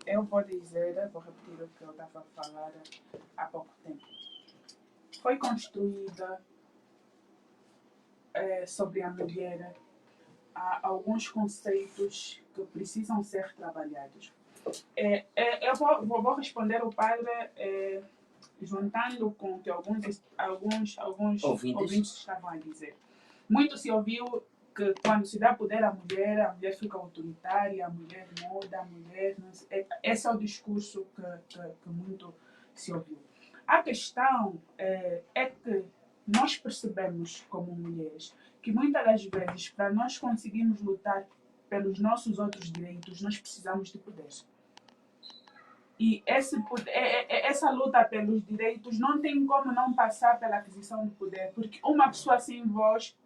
eu vou repetir o que eu estava a falar há pouco tempo. Foi construída sobre a mulher há alguns conceitos que precisam ser trabalhados. Eu vou responder o padre juntando com o que alguns ouvintes estavam a dizer. Muito se ouviu que quando se dá poder à mulher fica autoritária, a mulher muda, a mulher... Esse é o discurso que muito se ouviu. A questão é que nós percebemos como mulheres que muitas das vezes, para nós conseguirmos lutar pelos nossos outros direitos, nós precisamos de poder. E essa luta pelos direitos não tem como não passar pela aquisição de poder, porque uma pessoa sem voz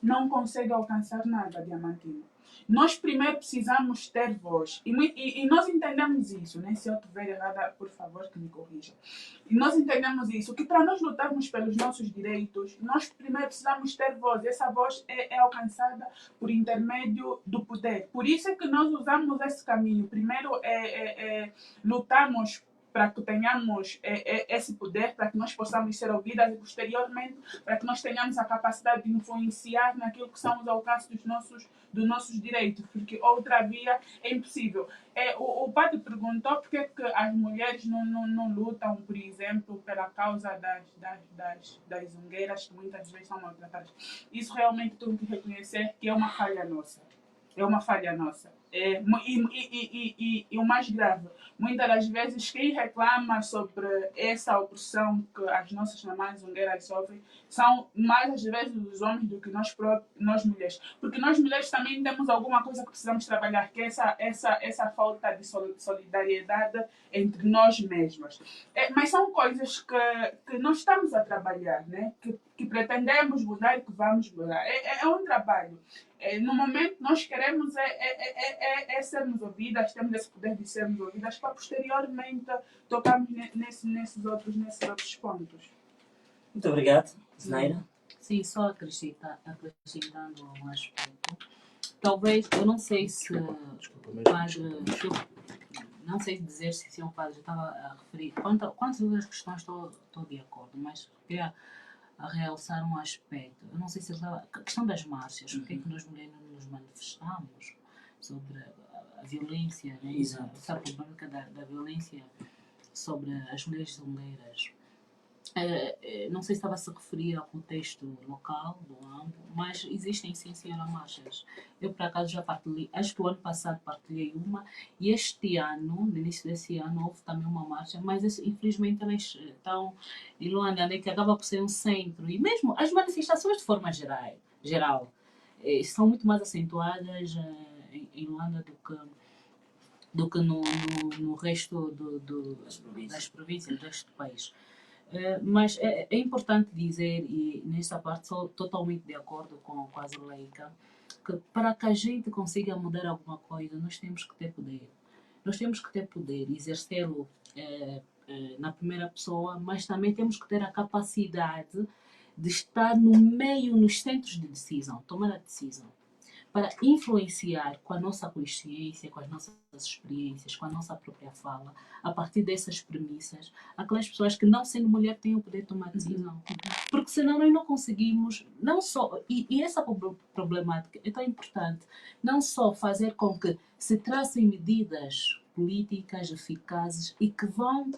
não consegue alcançar nada, Diamantino. Nós primeiro precisamos ter voz. E nós entendemos isso, né? Se eu estiver errada, por favor, que me corrija. E nós entendemos isso, que para nós lutarmos pelos nossos direitos, nós primeiro precisamos ter voz. Essa voz é alcançada por intermédio do poder. Por isso é que nós usamos esse caminho. Primeiro lutamos para que tenhamos esse poder, para que nós possamos ser ouvidas e, posteriormente, para que nós tenhamos a capacidade de influenciar naquilo que são os alcances dos nossos direitos, porque outra via é impossível. O padre perguntou por que as mulheres não lutam, por exemplo, pela causa das zongueiras, que muitas vezes são maltratadas. Isso realmente tenho que reconhecer que é uma falha nossa. É uma falha nossa. E o mais grave, muitas das vezes quem reclama sobre essa opressão que as nossas mamães zungueiras sofrem são mais às vezes os homens do que nós mulheres. Porque nós mulheres também temos alguma coisa que precisamos trabalhar, que é essa falta de solidariedade entre nós mesmas. Mas são coisas que nós estamos a trabalhar, né? Que pretendemos mudar e que vamos mudar. É um trabalho. No momento, nós queremos sermos ouvidas, temos esse poder de sermos ouvidas para posteriormente tocarmos nesses outros pontos. Muito obrigado, Zenaida. Sim, só acrescentando um aspecto. Talvez, eu não sei se não sei dizer se o padre já estava a referir. Quantas outras questões estou de acordo, mas queria a realçar um aspecto. Eu não sei se ele estava... A questão das marchas. Por que é que nós mulheres não nos manifestamos sobre a violência, né? Essa problemática da violência sobre as mulheres zungueiras? Não sei se estava a se referir ao contexto local do AMBO, mas existem sim, senhora, marchas. Eu, por acaso, já partilhei, acho que o ano passado partilhei uma, e este ano, no início desse ano, houve também uma marcha, mas infelizmente elas estão em Luanda, né, que acaba por ser um centro, e mesmo as manifestações de forma geral são muito mais acentuadas em Luanda do que no resto das províncias deste país. Mas é importante dizer, e nesta parte sou totalmente de acordo com a Zuleika, que para que a gente consiga mudar alguma coisa, nós temos que ter poder. Nós temos que ter poder, exercê-lo na primeira pessoa, mas também temos que ter a capacidade de estar no meio, nos centros de decisão, tomar a decisão, para influenciar com a nossa consciência, com as nossas experiências, com a nossa própria fala, a partir dessas premissas, aquelas pessoas que, não sendo mulher, têm o poder de tomar decisão. Porque senão nós não conseguimos, não só, e essa problemática é tão importante, não só fazer com que se tracem medidas políticas eficazes e que vão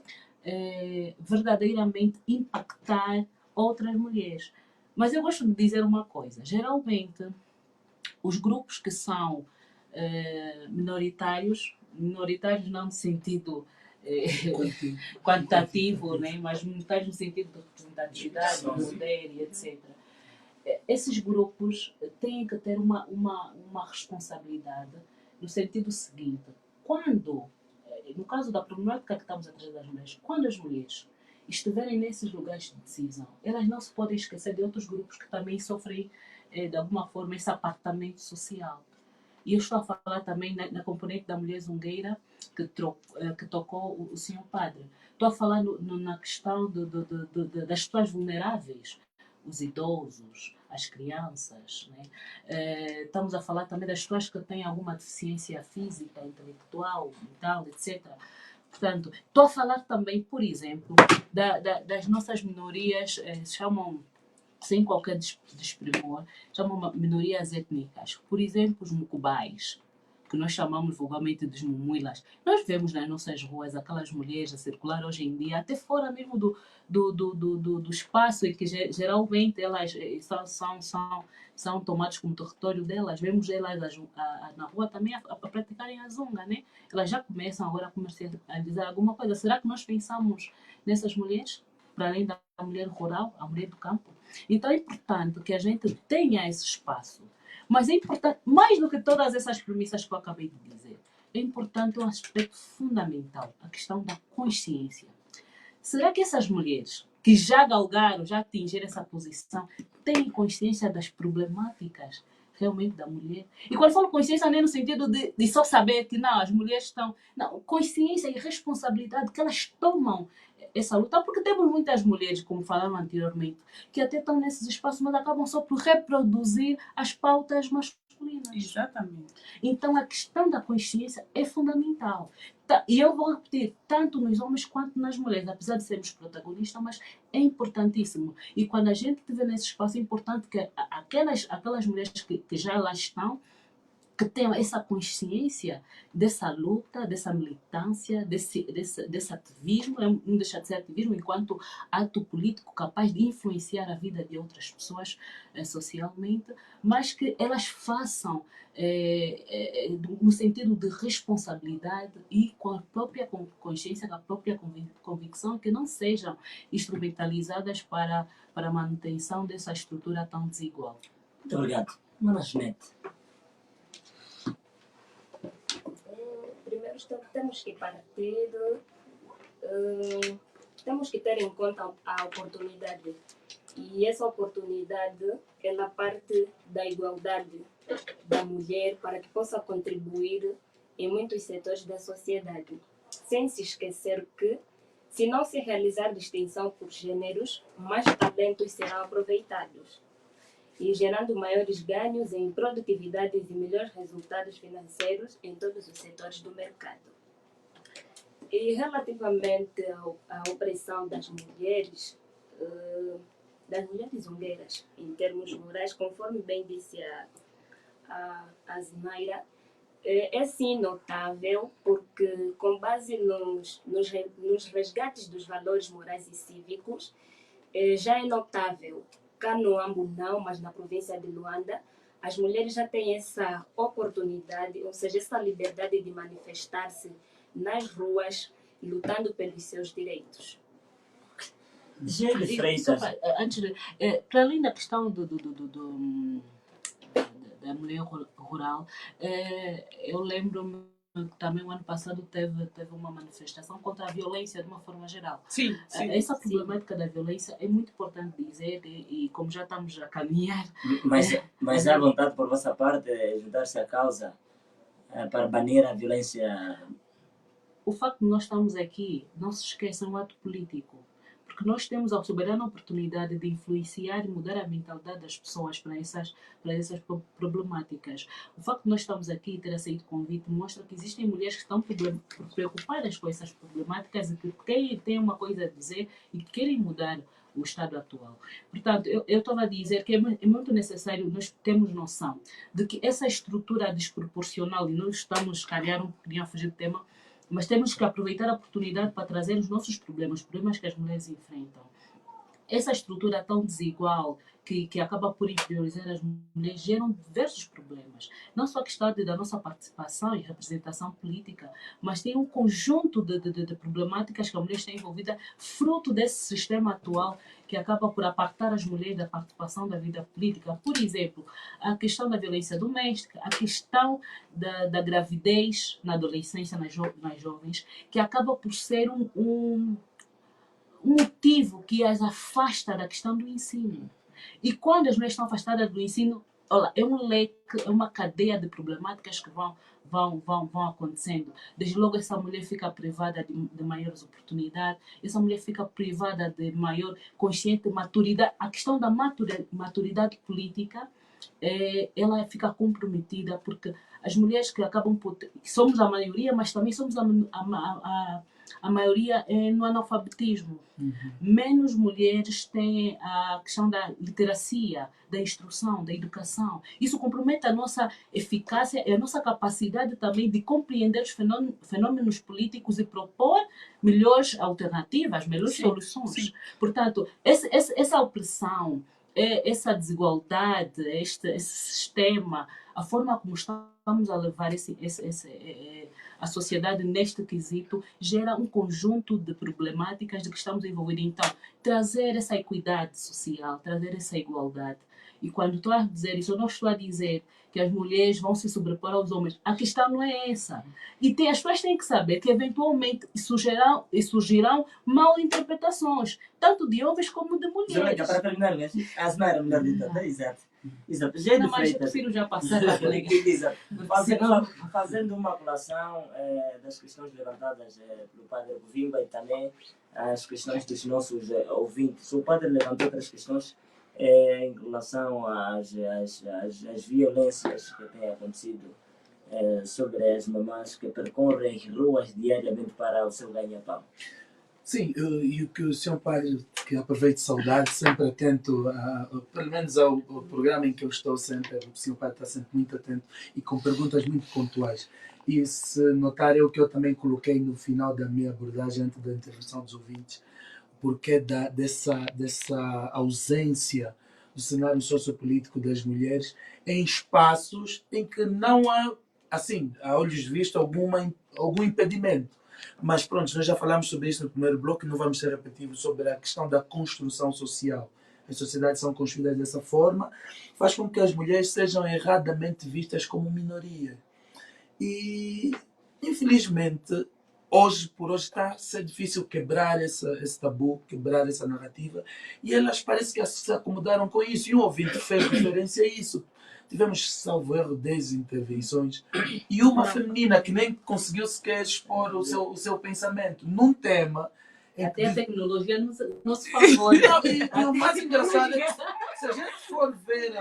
verdadeiramente impactar outras mulheres. Mas eu gosto de dizer uma coisa, geralmente os grupos que são minoritários não no sentido quantitativo, né? Mas minoritários no sentido de representatividade, poder e etc. Esses grupos têm que ter uma responsabilidade no sentido seguinte: quando, no caso da problemática que estamos a trazer das mulheres, quando as mulheres estiverem nesses lugares de decisão, elas não se podem esquecer de outros grupos que também sofrem de alguma forma esse apartamento social. E eu estou a falar também na componente da mulher zungueira que tocou o senhor padre. Estou a falar na questão das pessoas vulneráveis, os idosos, as crianças, né? Estamos a falar também das pessoas que têm alguma deficiência física, intelectual, mental, etc. Portanto, estou a falar também, por exemplo, das nossas minorias, se chamam, sem qualquer desprimor, chamam minorias étnicas. Por exemplo, os mucubais, que nós chamamos vulgarmente de mumuilas. Nós vemos nas nossas ruas aquelas mulheres a circular hoje em dia, até fora mesmo do espaço em que geralmente elas são tomadas como território delas. Vemos elas na rua também a praticarem a zunga, né? Elas já começam agora a comercializar alguma coisa. Será que nós pensamos nessas mulheres, para além da mulher rural, a mulher do campo? Então é importante que a gente tenha esse espaço. Mas é importante, mais do que todas essas premissas que eu acabei de dizer, é importante um aspecto fundamental, a questão da consciência. Será que essas mulheres que já galgaram, já atingiram essa posição, têm consciência das problemáticas realmente da mulher? E quando falo consciência, não é no sentido de só saber que não, as mulheres estão... Não, consciência e responsabilidade que elas tomam essa luta, porque temos muitas mulheres, como falaram anteriormente, que até estão nesses espaços, mas acabam só por reproduzir as pautas masculinas. Exatamente. Então a questão da consciência é fundamental. E eu vou repetir, tanto nos homens quanto nas mulheres, apesar de sermos protagonistas, mas é importantíssimo. E quando a gente estiver nesse espaço, é importante que aquelas mulheres que já lá estão que tenham essa consciência dessa luta, dessa militância, desse ativismo, não deixa de ser ativismo enquanto ato político capaz de influenciar a vida de outras pessoas socialmente, mas que elas façam no sentido de responsabilidade e com a própria consciência, com a própria convicção, que não sejam instrumentalizadas para a manutenção dessa estrutura tão desigual. Muito obrigado. Management. Primeiro temos que partir, temos que ter em conta a oportunidade. E essa oportunidade, ela parte da igualdade da mulher para que possa contribuir em muitos setores da sociedade. Sem se esquecer que, se não se realizar distinção por gêneros, mais talentos serão aproveitados e gerando maiores ganhos em produtividade e melhores resultados financeiros em todos os setores do mercado. E relativamente à opressão das mulheres zongueiras, em termos rurais, conforme bem disse a Zinaira, é sim notável, porque com base nos resgates dos valores morais e cívicos, já é notável. Cá no Ambo não, mas na província de Luanda, as mulheres já têm essa oportunidade, ou seja, essa liberdade de manifestar-se nas ruas, lutando pelos seus direitos. Gênio Freitas. Para além da questão da mulher rural, eu lembro-me que também o ano passado teve uma manifestação contra a violência de uma forma geral. Sim. Essa problemática da violência é muito importante dizer, e como já estamos a caminhar... Mas há vontade por vossa parte de ajudar-se à causa para banir a violência? O facto de nós estarmos aqui, não se esqueça, é um ato político. Porque nós temos a soberana oportunidade de influenciar e mudar a mentalidade das pessoas para essas problemáticas. O facto de nós estarmos aqui e ter aceito o convite mostra que existem mulheres que estão preocupadas com essas problemáticas e que têm uma coisa a dizer e que querem mudar o estado atual. Portanto, eu estava a dizer que é muito necessário nós termos noção de que essa estrutura desproporcional, e nós estamos, calhar, um pouquinho a fugir do tema, mas temos que aproveitar a oportunidade para trazer os nossos problemas, os problemas que as mulheres enfrentam. Essa estrutura tão desigual que acaba por inferiorizar as mulheres geram diversos problemas. Não só a questão da nossa participação e representação política, mas tem um conjunto de problemáticas que a mulher está envolvida, fruto desse sistema atual que acaba por apartar as mulheres da participação da vida política. Por exemplo, a questão da violência doméstica, a questão da gravidez na adolescência, nas jovens, que acaba por ser um motivo que as afasta da questão do ensino. E quando as mulheres estão afastadas do ensino, olha, é um leque, é uma cadeia de problemáticas que vão acontecendo. Desde logo essa mulher fica privada de maiores oportunidades, essa mulher fica privada de maior consciente maturidade. A questão da maturidade política, ela fica comprometida, porque as mulheres que acabam por... Somos a maioria, mas também somos a maioria no analfabetismo. Menos mulheres têm a questão da literacia, da instrução, da educação. Isso compromete a nossa eficácia e a nossa capacidade também de compreender os fenômenos políticos e propor melhores alternativas, melhores soluções. Sim. Portanto, essa opressão, essa desigualdade, esse sistema, a forma como estamos a levar a sociedade neste quesito, gera um conjunto de problemáticas de que estamos envolvidos. Então, trazer essa equidade social, trazer essa igualdade. E quando estou a dizer isso, eu não estou a dizer que as mulheres vão se sobrepor aos homens. A questão não é essa. E as pessoas têm que saber que, eventualmente, surgirão mal interpretações, tanto de homens como de mulheres. Para terminar, a Zinaira, melhor dita, exato. Exato. Não, mas eu prefiro já passar a Exato. Fazendo uma colação das questões levantadas pelo Padre Buvimba e também as questões dos nossos ouvintes. O Padre levantou outras questões em relação às violências que têm acontecido sobre as mamães que percorrem ruas diariamente para o seu ganha-pão. Sim, e o que o senhor Padre, que aproveito saudade, sempre atento, pelo menos ao programa em que eu estou sempre, o senhor Padre está sempre muito atento e com perguntas muito pontuais. E se notar, é o que eu também coloquei no final da minha abordagem antes da intervenção dos ouvintes, porque dessa ausência do cenário sociopolítico das mulheres em espaços em que não há, assim, a olhos vistos, algum impedimento. Mas pronto, nós já falámos sobre isso no primeiro bloco e não vamos ser repetitivos sobre a questão da construção social. As sociedades são construídas dessa forma, faz com que as mulheres sejam erradamente vistas como minoria. E, infelizmente, hoje por hoje está a ser difícil quebrar esse tabu, quebrar essa narrativa, e elas parece que se acomodaram com isso. E um ouvinte fez referência a isso. Tivemos, salvo erro, 10 intervenções e uma feminina que nem conseguiu sequer expor o seu pensamento num tema. Até a tecnologia não se favor. E o mais engraçado é que se a gente for ver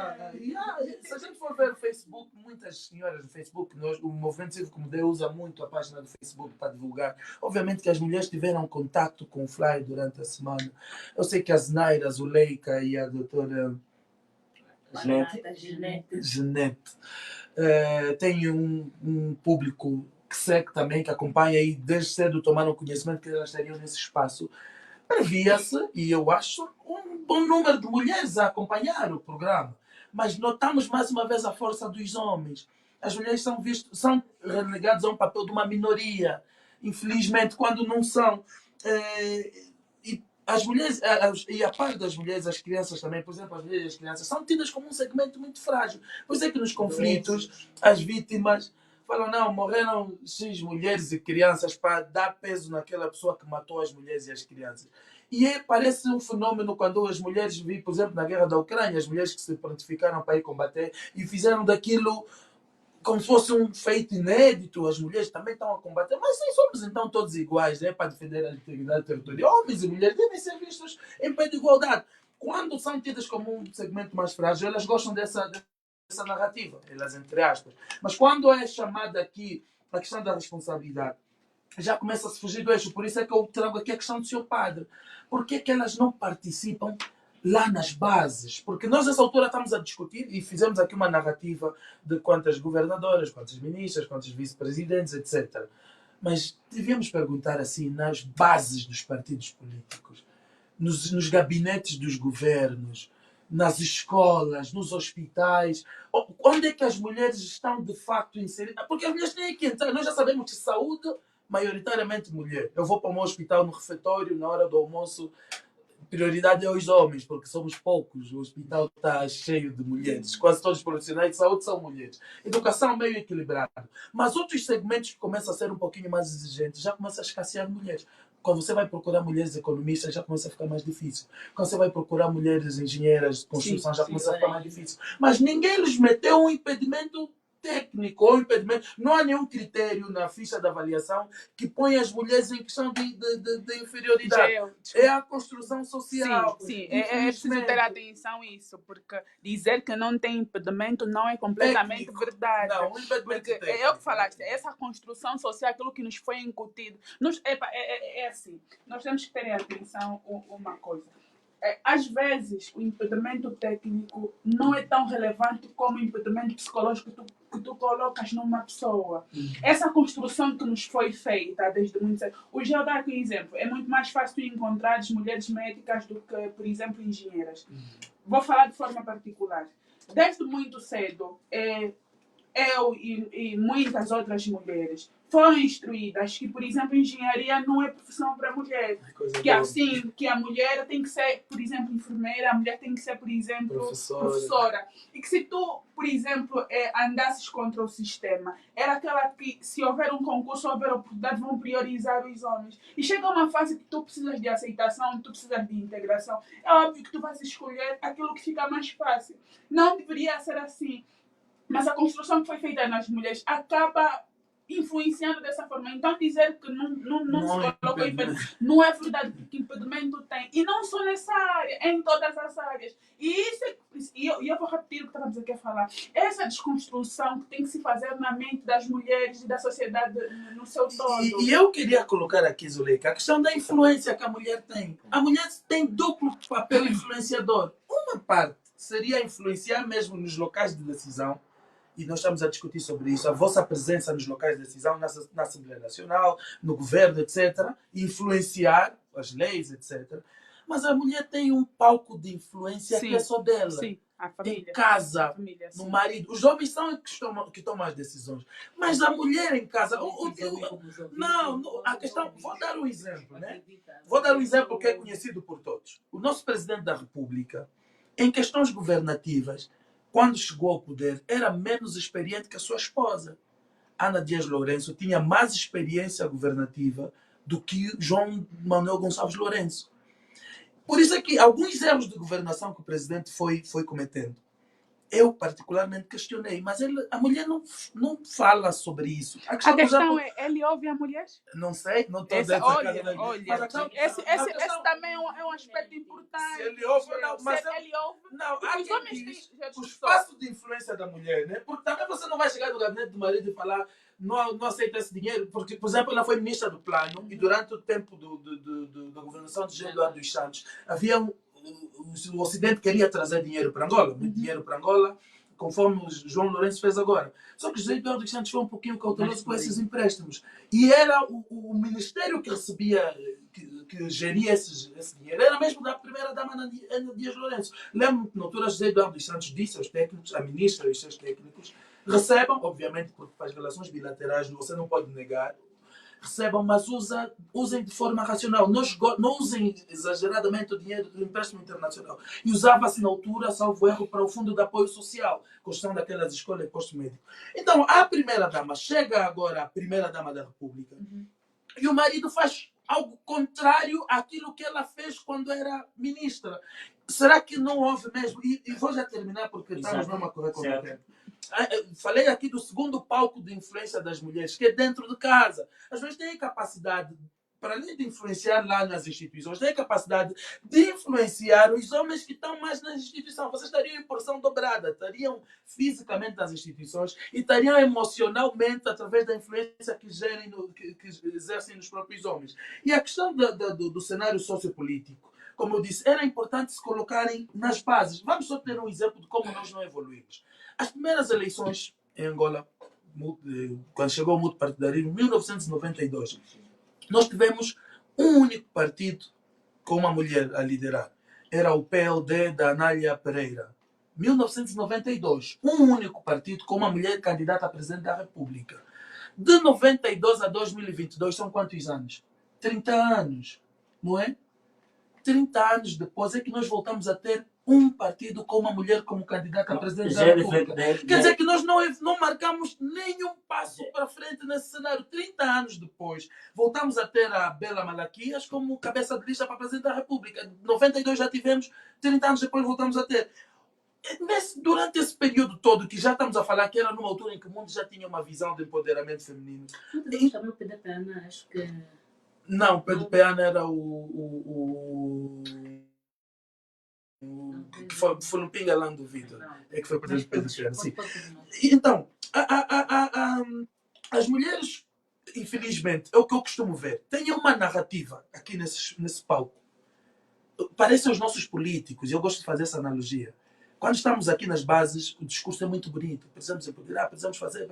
se a gente for ver o Facebook, muitas senhoras no Facebook, o Movimento Cívico Mudei usa muito a página do Facebook para divulgar. Obviamente que as mulheres tiveram contato com o Fly durante a semana. Eu sei que as Naira, a Zuleika e a doutora Genete têm um público que segue também, que acompanha e desde cedo tomaram conhecimento que elas estariam nesse espaço. Previa-se, e eu acho, um bom número de mulheres a acompanhar o programa. Mas notamos mais uma vez a força dos homens. As mulheres são relegadas a um papel de uma minoria. Infelizmente, quando não são. E as mulheres, e a parte das mulheres, as crianças também, por exemplo, as mulheres e as crianças, são tidas como um segmento muito frágil. Por isso é que nos conflitos, as vítimas falam, não, morreram X mulheres e crianças para dar peso naquela pessoa que matou as mulheres e as crianças. E parece um fenômeno quando as mulheres, por exemplo, na guerra da Ucrânia, as mulheres que se prontificaram para ir combater e fizeram daquilo como se fosse um feito inédito, as mulheres também estão a combater, mas sim, somos então todos iguais, né, para defender a integridade territorial. Homens e mulheres devem ser vistos em pé de igualdade. Quando são tidas como um segmento mais frágil, elas gostam dessa narrativa, elas entre aspas. Mas quando é chamada aqui a questão da responsabilidade, já começa a se fugir do eixo. Por isso é que eu trago aqui a questão do seu padre. Por que é que elas não participam lá nas bases? Porque nós nessa altura estamos a discutir e fizemos aqui uma narrativa de quantas governadoras, quantas ministras, quantos vice-presidentes, etc. Mas devíamos perguntar assim, nas bases dos partidos políticos, nos gabinetes dos governos, nas escolas, nos hospitais, onde é que as mulheres estão de facto inseridas? Porque as mulheres têm que entrar. Nós já sabemos que saúde, maioritariamente mulher. Eu vou para o meu hospital no refeitório, na hora do almoço, prioridade é aos homens, porque somos poucos. O hospital está cheio de mulheres. Quase todos os profissionais de saúde são mulheres. Educação meio equilibrada. Mas outros segmentos que começam a ser um pouquinho mais exigentes, já começam a escassear mulheres. Quando você vai procurar mulheres economistas, já começa a ficar mais difícil. Quando você vai procurar mulheres engenheiras de construção, já começa a ficar mais difícil. Mas ninguém lhes meteu um impedimento técnico ou impedimento. Não há nenhum critério na ficha de avaliação que ponha as mulheres em questão de inferioridade. É a construção social. Sim, é preciso ter atenção a isso, porque dizer que não tem impedimento não é completamente verdade. Não, impedimento porque técnico. é o que falaste, essa construção social, aquilo que nos foi incutido. É assim, nós temos que ter atenção a uma coisa. Às vezes, o impedimento técnico não é tão relevante como o impedimento psicológico que tu colocas numa pessoa. Essa construção que nos foi feita desde muito cedo. O Geo dá aqui um exemplo. É muito mais fácil encontrar mulheres médicas do que, por exemplo, engenheiras. Vou falar de forma particular. Desde muito cedo, eu e muitas outras mulheres foram instruídas que, por exemplo, engenharia não é profissão para mulher. Que assim, que a mulher tem que ser, por exemplo, enfermeira, a mulher tem que ser, por exemplo, professora. E que se tu, por exemplo, andasses contra o sistema, era aquela que, se houver um concurso, houver oportunidade, vão priorizar os homens. E chega uma fase que tu precisas de aceitação, tu precisas de integração. É óbvio que tu vais escolher aquilo que fica mais fácil. Não deveria ser assim. Mas a construção que foi feita nas mulheres acaba influenciando dessa forma. Então dizer que não se coloca impedimento não é verdade, porque impedimento tem. E não só nessa área, em todas as áreas. E isso eu vou repetir o que estava estávamos aqui a falar. Essa desconstrução que tem que se fazer na mente das mulheres e da sociedade no seu todo. E eu queria colocar aqui, Zuleika, a questão da influência que a mulher tem. A mulher tem duplo papel influenciador. Uma parte seria influenciar mesmo nos locais de decisão, e nós estamos a discutir sobre isso, a vossa presença nos locais de decisão, na Assembleia Nacional, no governo, etc., influenciar as leis, etc. Mas a mulher tem um palco de influência que é só dela. Sim, a família. Em casa, A família, no sim. marido. Os homens são que tomam as decisões. Mas a mulher em casa... a questão... Vou dar um exemplo, né? Vou dar um exemplo que é conhecido por todos. O nosso presidente da República, em questões governativas, quando chegou ao poder, era menos experiente que a sua esposa. Ana Dias Lourenço tinha mais experiência governativa do que João Manuel Gonçalves Lourenço. Por isso é que alguns erros de governação que o presidente foi cometendo, eu particularmente questionei, mas a mulher não fala sobre isso. A questão exemplo, é, ele ouve a mulher? Não sei, não estou dentro da casa da mulher. Esse também é um aspecto importante. Se ele ouve ou não, mas ele ouve, não, há os quem homens diz têm o espaço de influência da mulher, né? Porque também você não vai chegar no gabinete do marido e falar não aceita esse dinheiro, porque, por exemplo, ela foi ministra do Plano e durante o tempo da governação de José Eduardo dos Santos havia o Ocidente queria trazer dinheiro para Angola, muito dinheiro para Angola, conforme o João Lourenço fez agora. Só que José Eduardo dos Santos foi um pouquinho cauteloso com esses empréstimos. E era o ministério que recebia, que geria esse dinheiro, era mesmo da primeira-dama Ana Dias Lourenço. Lembro-me que na altura José Eduardo dos Santos disse aos técnicos, à ministra e aos seus técnicos, recebam, obviamente, porque para as relações bilaterais você não pode negar, recebam, mas usem de forma racional. Não usem exageradamente o dinheiro do empréstimo internacional. E usava-se na altura, salvo erro, para o Fundo de Apoio Social, questão daquelas escolas de posto médico. Então, a primeira-dama, chega agora a primeira-dama da República, e o marido faz algo contrário àquilo que ela fez quando era ministra. Será que não houve mesmo? E vou já terminar, porque estamos mesmo a correr com o tempo. Falei aqui do segundo palco de influência das mulheres, que é dentro de casa. As mulheres têm capacidade, para além de influenciar lá nas instituições, têm capacidade de influenciar os homens que estão mais nas instituições. Vocês estariam em porção dobrada, estariam fisicamente nas instituições e estariam emocionalmente através da influência que exercem nos próprios homens. E a questão do cenário sociopolítico, como eu disse, era importante se colocarem nas bases. Vamos só ter um exemplo de como nós não evoluímos. As primeiras eleições em Angola, quando chegou o multipartidarismo, em 1992, nós tivemos um único partido com uma mulher a liderar. Era o PLD da Anália Pereira. 1992, um único partido com uma mulher candidata a presidente da República. De 92 a 2022 são quantos anos? 30 anos, não é? 30 anos depois é que nós voltamos a ter um partido com uma mulher como candidata a presidente da República. Quer dizer que nós não marcamos nenhum passo para frente nesse cenário. 30 anos depois, voltamos a ter a Bela Malaquias como cabeça de lista para presidente da República. 92 já tivemos, 30 anos depois voltamos a ter. Durante esse período todo, que já estamos a falar que era numa altura em que o mundo já tinha uma visão de empoderamento feminino. Não te também o PDPANA, acho que... Não, o PDPANA era que foi no Pinga lá do Vitor. É que foi para o PDPANA, sim. Então, as mulheres, infelizmente, é o que eu costumo ver, têm uma narrativa aqui nesse palco. Parecem os nossos políticos, e eu gosto de fazer essa analogia. Quando estamos aqui nas bases, o discurso é muito bonito. Precisamos empoderar, precisamos fazer.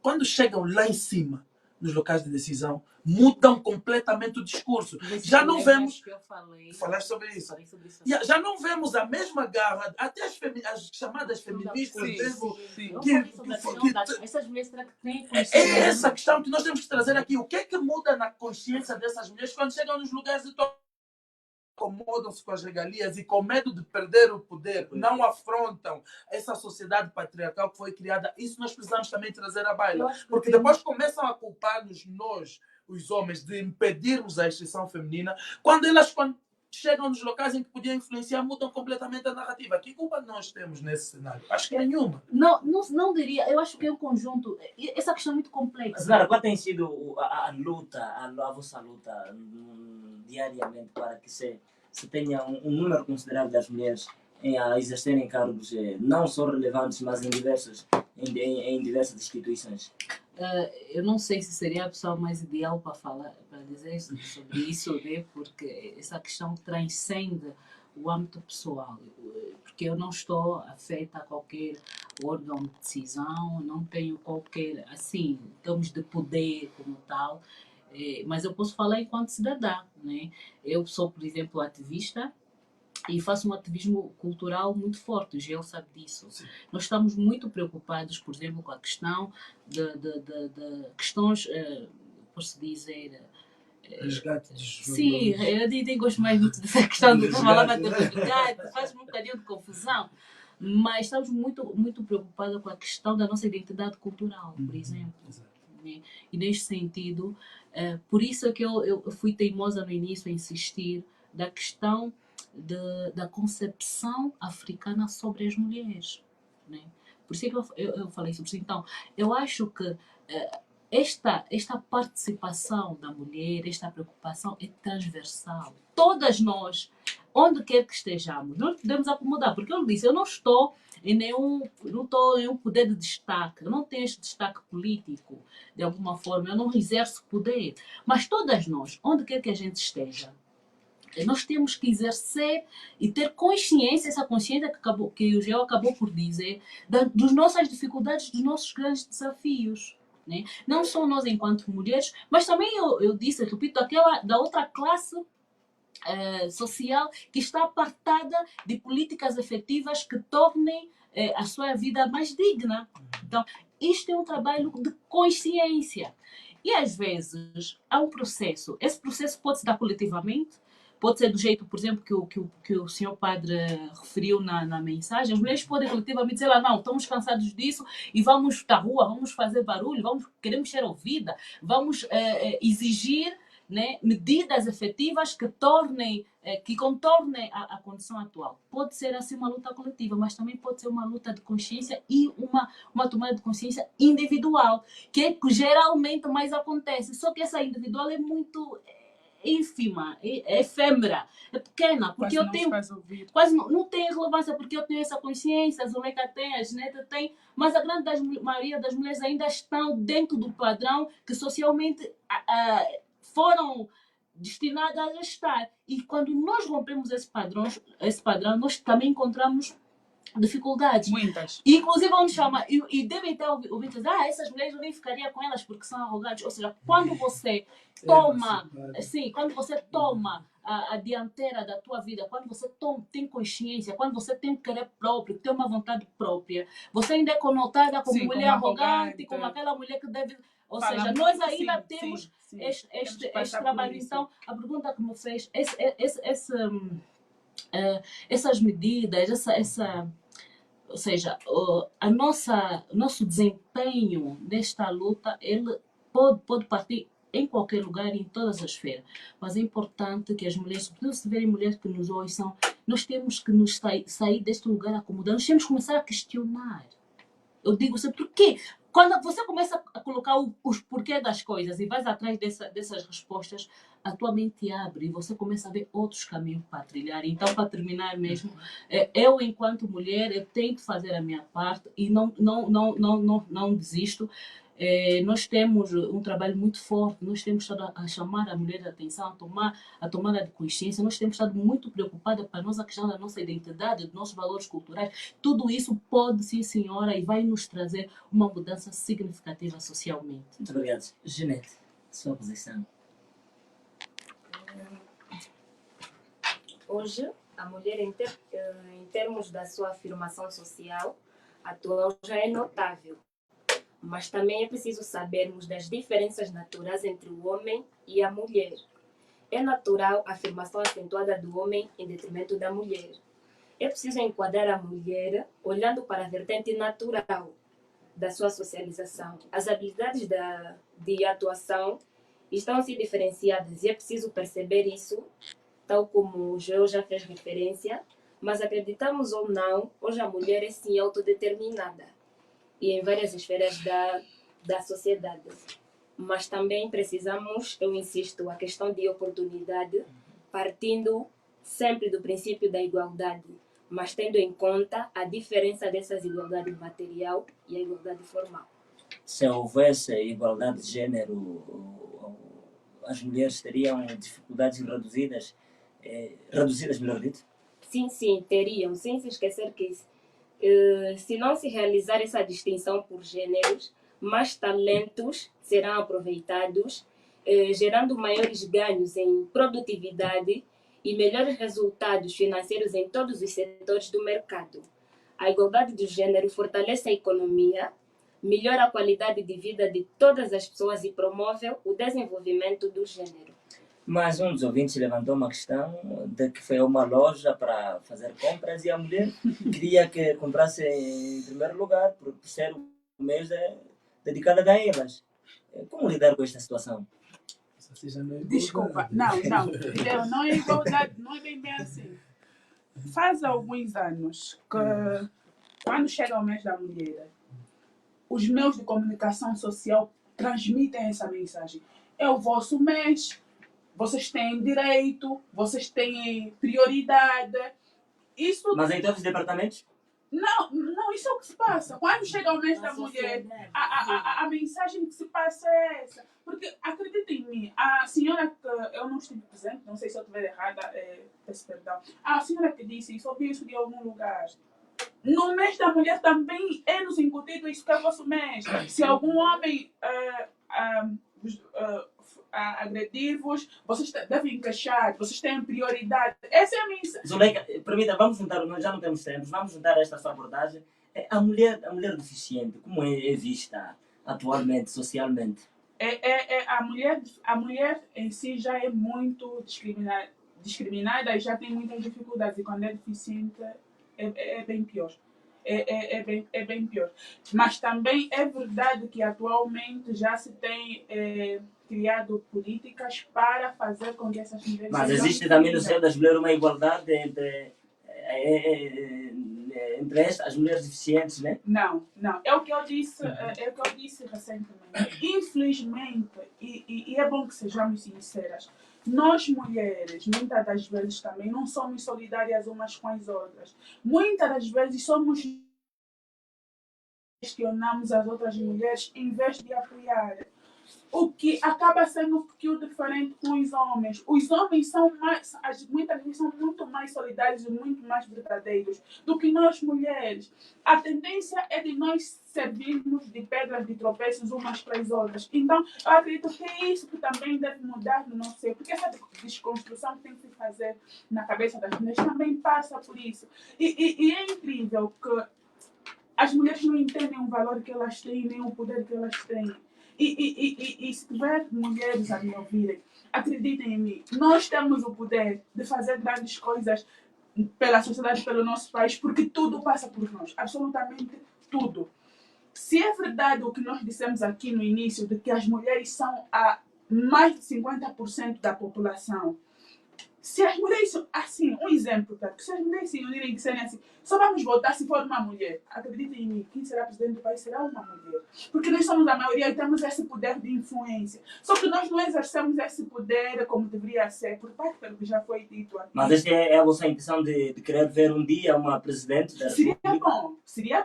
Quando chegam lá em cima, nos locais de decisão, mudam completamente o discurso. Já não vemos... Falaste sobre isso. Já não vemos a mesma garra, até as chamadas feministas mesmo. Essas mulheres será que têm É essa questão que nós temos que trazer aqui. O que é que muda na consciência dessas mulheres quando chegam nos lugares de toque? Acomodam-se com as regalias e com medo de perder o poder, não afrontam essa sociedade patriarcal que foi criada. Isso nós precisamos também trazer à baila. Porque depois começam a culpar-nos, nós, os homens, de impedirmos a exceção feminina, quando chegam nos locais em que podiam influenciar, mudam completamente a narrativa. Que culpa nós temos nesse cenário? Acho que nenhuma. Não diria. Eu acho que é um conjunto. Essa questão é muito complexa. Claro, qual tem sido a luta, a vossa luta diariamente para que se tenha um número considerável das mulheres a exercerem cargos não só relevantes, mas em diversas instituições? Eu não sei se seria a pessoa mais ideal para falar, para dizer sobre isso, né? Porque essa questão transcende o âmbito pessoal, porque eu não estou afeta a qualquer órgão de decisão, não tenho qualquer, assim, em termos de poder como tal, mas eu posso falar enquanto cidadã, né? Eu sou, por exemplo, ativista e faço um ativismo cultural muito forte, o Gel sabe disso. Sim. Nós estamos muito preocupados, por exemplo, com a questão de questões, posso dizer, Resgate dos sim, valores. eu nem gosto mais muito dessa questão de falar de resgate, faz-me um bocadinho de confusão, mas estamos muito preocupados com a questão da nossa identidade cultural, por exemplo. Exato. Né? E neste sentido, por isso é que eu fui teimosa no início a insistir da questão da concepção africana sobre as mulheres. Né? Por isso é que eu falei sobre isso. Então, eu acho que esta participação da mulher, esta preocupação é transversal. Todas nós, onde quer que estejamos, nós podemos acomodar, porque eu disse, eu não estou em nenhum poder de destaque, eu não tenho este destaque político, de alguma forma, eu não exerço poder, mas todas nós, onde quer que a gente esteja, nós temos que exercer e ter consciência, essa consciência que o Geo acabou por dizer, das nossas dificuldades, dos nossos grandes desafios. Né? Não só nós enquanto mulheres, mas também eu disse, repito, aquela da outra classe social que está apartada de políticas efetivas que tornem a sua vida mais digna. Então, isto é um trabalho de consciência. E às vezes há um processo. Esse processo pode se dar coletivamente, pode ser do jeito, por exemplo, que o senhor padre referiu na mensagem. As mulheres podem coletivamente dizer lá, não, estamos cansados disso e vamos para a rua, vamos fazer barulho, queremos ser ouvida, vamos exigir, né, medidas efetivas que contornem a condição atual. Pode ser assim uma luta coletiva, mas também pode ser uma luta de consciência e uma tomada de consciência individual, que é que geralmente mais acontece. Só que essa individual é muito ínfima, é efêmera, é pequena, porque Quase eu não tenho se faz ouvir. quase não tem relevância, porque eu tenho essa consciência, a Zuleika tem, a Gineta tem, mas a maioria das mulheres ainda estão dentro do padrão que socialmente foram destinadas a estar. E quando nós rompemos esse padrão, nós também encontramos dificuldades. Muitas. Inclusive vamos chamar, e devem ter ouvido dizer, essas mulheres eu nem ficaria com elas porque são arrogantes. Ou seja, quando você toma, assim, quando você toma a dianteira da tua vida, quando você tem consciência, quando você tem um querer próprio, tem uma vontade própria, você ainda é conotada como mulher arrogante, como aquela mulher que deve... Ou seja, nós ainda temos este trabalho. Então, a pergunta que me fez, essas medidas, ou seja, o nosso desempenho nesta luta, ele pode partir em qualquer lugar, em todas as esferas. Mas é importante que as mulheres, sobretudo se tiverem mulheres que nos ouçam, nós temos que nos sair deste lugar acomodado, nós temos que começar a questionar. Eu digo sempre, por quê? Quando você começa a colocar os porquê das coisas e vais atrás dessas respostas, a tua mente abre e você começa a ver outros caminhos para trilhar. Então, para terminar mesmo, eu, enquanto mulher, eu tento fazer a minha parte e não desisto. Nós temos um trabalho muito forte, nós temos estado a chamar a mulher de atenção, a tomada de consciência, nós temos estado muito preocupadas para nós a questão da nossa identidade, dos nossos valores culturais. Tudo isso pode, sim senhora, e vai nos trazer uma mudança significativa socialmente. Muito obrigado. Ginete, sua posição. Hoje, a mulher, em termos da sua afirmação social atual, já é notável. Mas também é preciso sabermos das diferenças naturais entre o homem e a mulher. É natural a afirmação acentuada do homem em detrimento da mulher. É preciso enquadrar a mulher olhando para a vertente natural da sua socialização. As habilidades de atuação estão-se diferenciadas e é preciso perceber isso, tal como o Joel já fez referência, mas acreditamos ou não, hoje a mulher é sim autodeterminada e em várias esferas da sociedade. Mas também precisamos, eu insisto, a questão de oportunidade, partindo sempre do princípio da igualdade. mas tendo em conta a diferença dessas igualdade material e a igualdade formal. Se houvesse igualdade de género, as mulheres teriam dificuldades reduzidas, reduzidas, melhor dito? Sim, teriam, sem se esquecer que se não se realizar essa distinção por gêneros, mais talentos serão aproveitados, gerando maiores ganhos em produtividade e melhores resultados financeiros em todos os setores do mercado. A igualdade de gênero fortalece a economia, melhora a qualidade de vida de todas as pessoas e promove o desenvolvimento do gênero. Mas um dos ouvintes levantou uma questão de que foi a uma loja para fazer compras e a mulher queria que comprasse em primeiro lugar, por ser o mês dedicado a elas. Como lidar com esta situação? Desculpa, não, entendeu? Não é igualdade, não é bem assim. Faz alguns anos que, quando chega o mês da mulher, os meios de comunicação social transmitem essa mensagem. É o vosso mês, vocês têm direito, vocês têm prioridade. Isso... Mas em todos os departamentos? Não, isso é o que se passa. Quando chega o mês da mulher, a mensagem que se passa é essa. Porque, acredita em mim, a senhora que eu não estive presente, não sei se eu estiver errada, peço perdão. A senhora que disse isso, ouvi isso de algum lugar. No mês da mulher também é nos incutido isso que é o vosso mês. Se algum homem agredir-vos, vocês devem queixar, vocês têm prioridade. Essa é a mensagem. Zuleika, permita, vamos juntar, nós já não temos tempo, vamos juntar esta sua abordagem. A mulher deficiente, como é vista atualmente, socialmente? A mulher em si já é muito discriminada e já tem muitas dificuldades. E quando é deficiente, é bem pior. É bem pior. Mas também é verdade que atualmente já se tem criado políticas para fazer com que essas mulheres... Mas existe também no seio das mulheres uma igualdade entre as mulheres deficientes, né? Não. É o que eu disse, recentemente. Infelizmente, e é bom que sejamos sinceras, nós mulheres, muitas das vezes também, não somos solidárias umas com as outras. Muitas das vezes questionamos as outras mulheres em vez de apoiar. O que acaba sendo um pouquinho diferente com os homens. Os homens são muitas vezes são muito mais solidários e muito mais verdadeiros do que nós mulheres. A tendência é de nós servirmos de pedras de tropeços umas para as outras. Então, eu acredito que é isso que também deve mudar no nosso ser, porque essa desconstrução que tem que se fazer na cabeça das mulheres também passa por isso. E é incrível que as mulheres não entendem o valor que elas têm, nem o poder que elas têm. E se tiver mulheres a me ouvirem, acreditem em mim, nós temos o poder de fazer grandes coisas pela sociedade, pelo nosso país, porque tudo passa por nós, absolutamente tudo. Se é verdade o que nós dissemos aqui no início, de que as mulheres são a mais de 50% da população, se as mulheres, assim, um exemplo, tá? Se as mulheres se unirem e disserem assim, só vamos votar se for uma mulher. Acreditem em mim, quem será presidente do país será uma mulher. Porque nós somos a maioria e temos esse poder de influência. Só que nós não exercemos esse poder como deveria ser, por parte pelo que já foi dito aqui. Mas esta é a vossa intenção de querer ver um dia uma presidente da República? Seria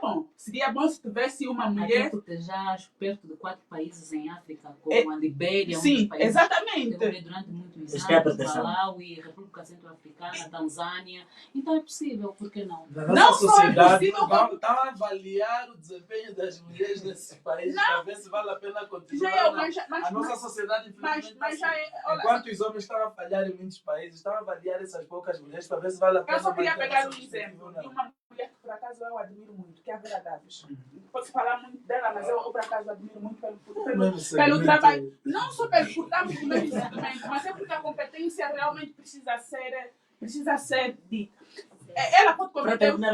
bom se tivesse uma mulher. Até porque já perto de 4 países em África, como a Libéria, sim, países, exatamente. Durante muitos anos, Malawi, República Centro-Africana, Tanzânia. Então é possível, por que não? Não sociedade, vamos avaliar o desempenho das mulheres nesses países para ver se vale a pena continuar. A nossa sociedade, infelizmente, enquanto os homens estão a falhar em muitos países, estão a avaliar essas poucas mulheres para ver se vale a pena. Eu só queria pegar um exemplo de uma mulher que, por acaso, eu admiro muito, que é a Vera Davis. Posso falar muito dela, mas eu por acaso, admiro muito pelo trabalho. Não só por estarmos no mesmo segmento, mas é porque a competência realmente precisa ser dita. Ela pode cometer, os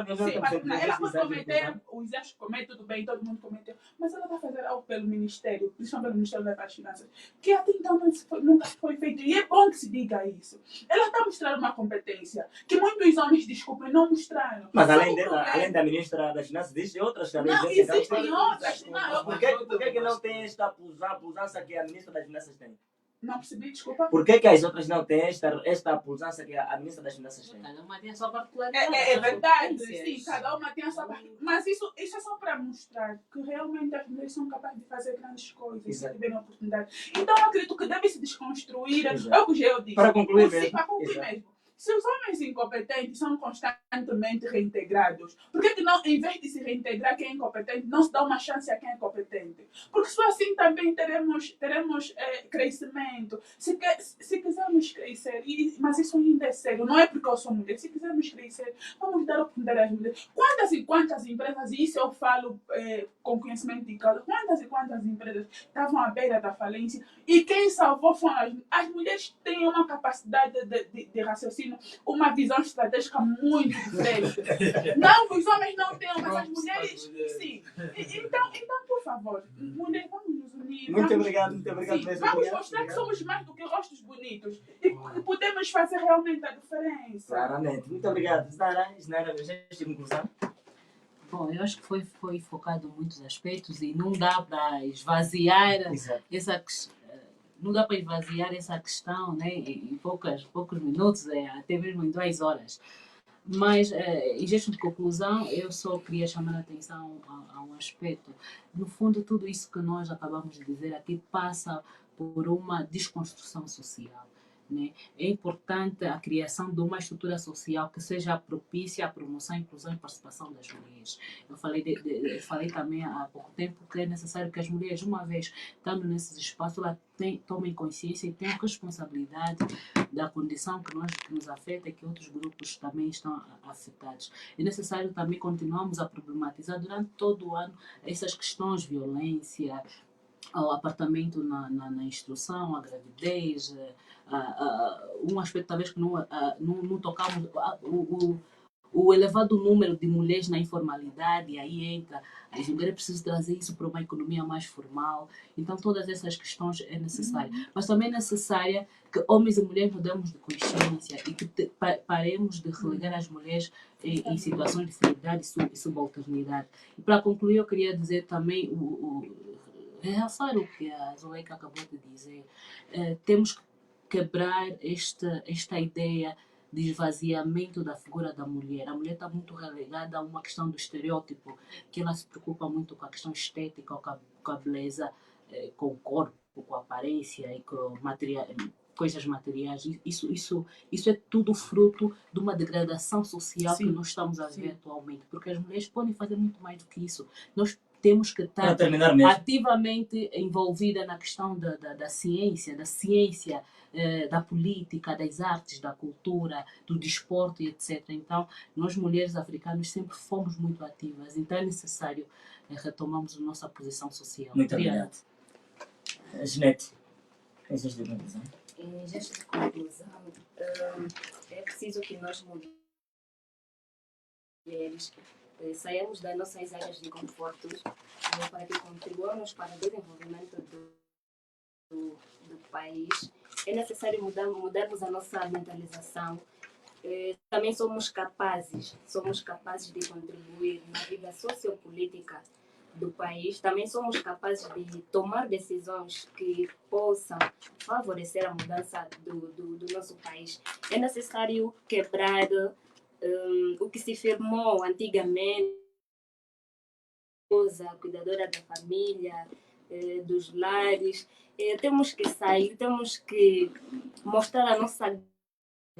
erros que comete, tudo bem, todo mundo cometeu, mas ela vai fazer algo pelo Ministério, principalmente pelo Ministério das Finanças, que até então nunca foi feito, e é bom que se diga isso. Ela está mostrando uma competência que muitos homens, desculpem, não mostraram. Mas além dela, além da Ministra das Finanças, existem outras também. Não, existem outras. Por que não tem esta pujança que a Ministra das Finanças tem? Não percebi, desculpa. Por que as outras não têm esta pujança que a ministra das Finanças tem? Cada uma tem a sua particularidade. É verdade, competências. sim, cada uma tem a sua parte. Mas isso é só para mostrar que realmente as mulheres são capazes de fazer grandes coisas se Exato. tiverem oportunidade. Então eu acredito que deve se desconstruir. Exato. É o que eu disse. Para concluir Sim, mesmo. para concluir Exato. mesmo. Se os homens incompetentes são constantemente reintegrados, por que não, em vez de se reintegrar quem é incompetente, não se dá uma chance a quem é competente? Porque só assim também teremos crescimento. Se quisermos crescer, mas isso ainda é sério, não é porque eu sou mulher, se quisermos crescer, vamos dar oportunidade às mulheres. Quantas e quantas empresas, e isso eu falo com conhecimento de causa, quantas e quantas empresas estavam à beira da falência e quem salvou foram as mulheres. Têm uma capacidade de raciocínio, uma visão estratégica muito diferente. Não que os homens não tenham, mas as mulheres sim. Então, por favor, mulheres, vamos nos unir. Muito vamos, obrigado sim, mesmo. vamos Obrigado. mostrar que somos mais do que rostos bonitos e que podemos fazer realmente a diferença. Claramente. Muito obrigado. Znara, já estive conclusão? Bom, eu acho que foi focado em muitos aspectos e não dá para esvaziar Exato. não dá para esvaziar essa questão, né, em poucos minutos, até mesmo em 2 horas. Mas, em gesto de conclusão, eu só queria chamar a atenção a um aspecto. No fundo, tudo isso que nós acabamos de dizer aqui passa por uma desconstrução social. Né? É importante a criação de uma estrutura social que seja propícia à promoção, inclusão e participação das mulheres. Eu falei também há pouco tempo que é necessário que as mulheres, uma vez estando nesses espaços, elas tomem consciência e tenham responsabilidade da condição que nos afeta e que outros grupos também estão afetados. É necessário também continuarmos a problematizar durante todo o ano essas questões, violência, o apartamento na instrução, a gravidez, um aspecto talvez que não tocamos, o elevado número de mulheres na informalidade, aí entra, as mulheres precisam trazer isso para uma economia mais formal, então todas essas questões é necessário. Mas também é necessária que homens e mulheres mudemos de consciência e que paremos de relegar as mulheres em situações de inferioridade e subalternidade. E para concluir, eu queria dizer também realçar o que a Zuleika acabou de dizer. Temos que quebrar esta ideia de esvaziamento da figura da mulher. A mulher está muito relegada a uma questão do estereótipo, que ela se preocupa muito com a questão estética, com a beleza, com o corpo, com a aparência e com coisas materiais. Isso é tudo fruto de uma degradação social que nós estamos a ver atualmente, porque as mulheres podem fazer muito mais do que isso. Nós temos que estar ativamente envolvida na questão da ciência, da política, das artes, da cultura, do desporto e etc. Então, nós mulheres africanas sempre fomos muito ativas, então é necessário retomarmos a nossa posição social. Muito obrigado. Jeanette, em gesto de conclusão? Em gesto de conclusão, é preciso que nós mulheres saiamos das nossas áreas de conforto para que contribuamos para o desenvolvimento do país. É necessário mudarmos a nossa mentalização. Também somos capazes de contribuir na vida sociopolítica do país. Também somos capazes de tomar decisões que possam favorecer a mudança do nosso país. É necessário quebrar o que se firmou antigamente, a cuidadora da família, dos lares. Temos que sair, temos que mostrar a nossa,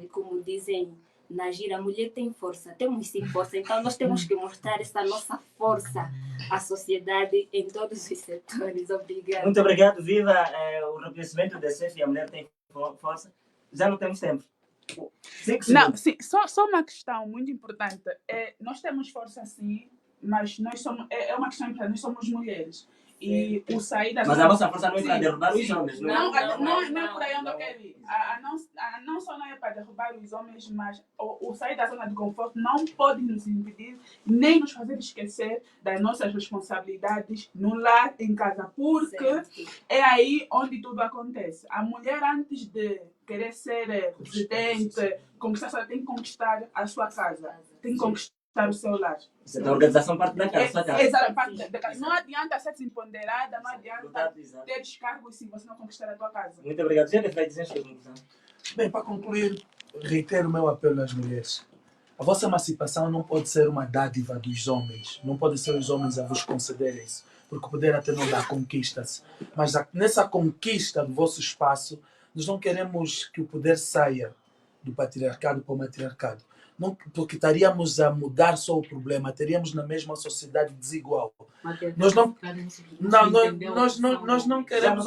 como dizem na gira, a mulher tem força, temos sim força, então nós temos que mostrar essa nossa força à sociedade em todos os setores. Obrigada. Muito obrigado, viva o reconhecimento da CEF e a mulher tem força. Já não temos tempo. Não, sim, só uma questão muito importante. Nós temos força sim, mas nós somos, é uma questão importante, nós somos mulheres. E o sair da Mas a vossa força não é para derrubar os homens, não é? Não é por aí onde eu quero ir. Não só não é para derrubar os homens, mas o sair da zona de conforto não pode nos impedir, nem nos fazer esquecer das nossas responsabilidades no lar, em casa, porque é aí onde tudo acontece. A mulher, antes de querer ser presidente, conquistar, tem que conquistar a sua casa, tem que conquistar Estar o celular. A organização parte da casa, sua casa. Essa parte da casa. Não adianta ser empoderada, não adianta Exato, exato. ter descargo se você não conquistar a tua casa. Muito obrigado. Já vai dizer sua conclusão. Bem, para concluir, reitero o meu apelo às mulheres. A vossa emancipação não pode ser uma dádiva dos homens. Não pode ser os homens a vos concederem isso. Porque o poder até não dá, conquista-se. Mas nessa conquista do vosso espaço, nós não queremos que o poder saia do patriarcado para o matriarcado. Não, porque estaríamos a mudar só o problema, teríamos na mesma sociedade desigual. Nós não, nós não queremos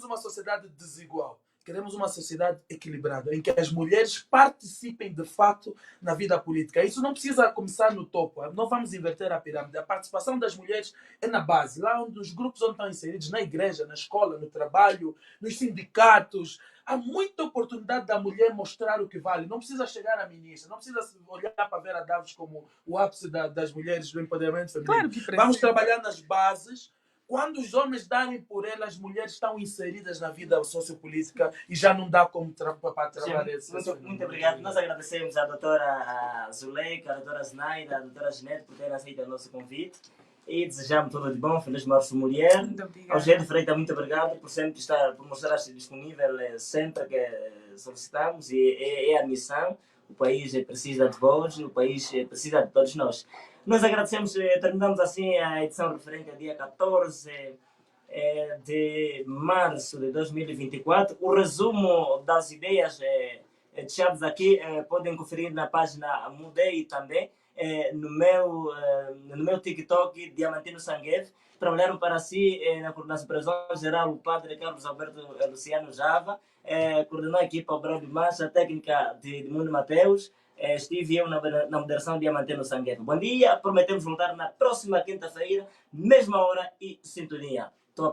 uma sociedade desigual. Queremos uma sociedade equilibrada, em que as mulheres participem de fato na vida política. Isso não precisa começar no topo. Não vamos inverter a pirâmide. A participação das mulheres é na base, lá onde os grupos onde estão inseridos, na igreja, na escola, no trabalho, nos sindicatos. Há muita oportunidade da mulher mostrar o que vale. Não precisa chegar à ministra, não precisa olhar para Vera Davis como o ápice das mulheres do empoderamento feminino. Claro que precisa. Vamos trabalhar nas bases. Quando os homens darem por elas, as mulheres estão inseridas na vida sociopolítica e já não dá como para trabalhar esse. Muito obrigado. Nós agradecemos à doutora Zuleika, à doutora Zenaida, à doutora Ginete por terem aceito o nosso convite e desejamos tudo de bom. Feliz Março Mulher. Muito obrigada. Ao Gerardo Freitas, muito obrigado por sempre por mostrar-se disponível sempre que solicitamos e é a missão. O país precisa de vós, o país precisa de todos nós. Nós agradecemos, terminamos assim a edição referente ao dia 14 de março de 2024. O resumo das ideias deixadas aqui podem conferir na página Mudei também, no meu TikTok, Diamantino Sanguev. Trabalharam para si na coordenação geral o padre Carlos Alberto Luciano Java, coordenou a equipa o Brado Mancha, a técnica de Mundo Mateus. Estive eu na moderação Diamantino Sanguev. Bom dia, prometemos voltar na próxima quinta-feira, mesma hora e sintonia. Estou a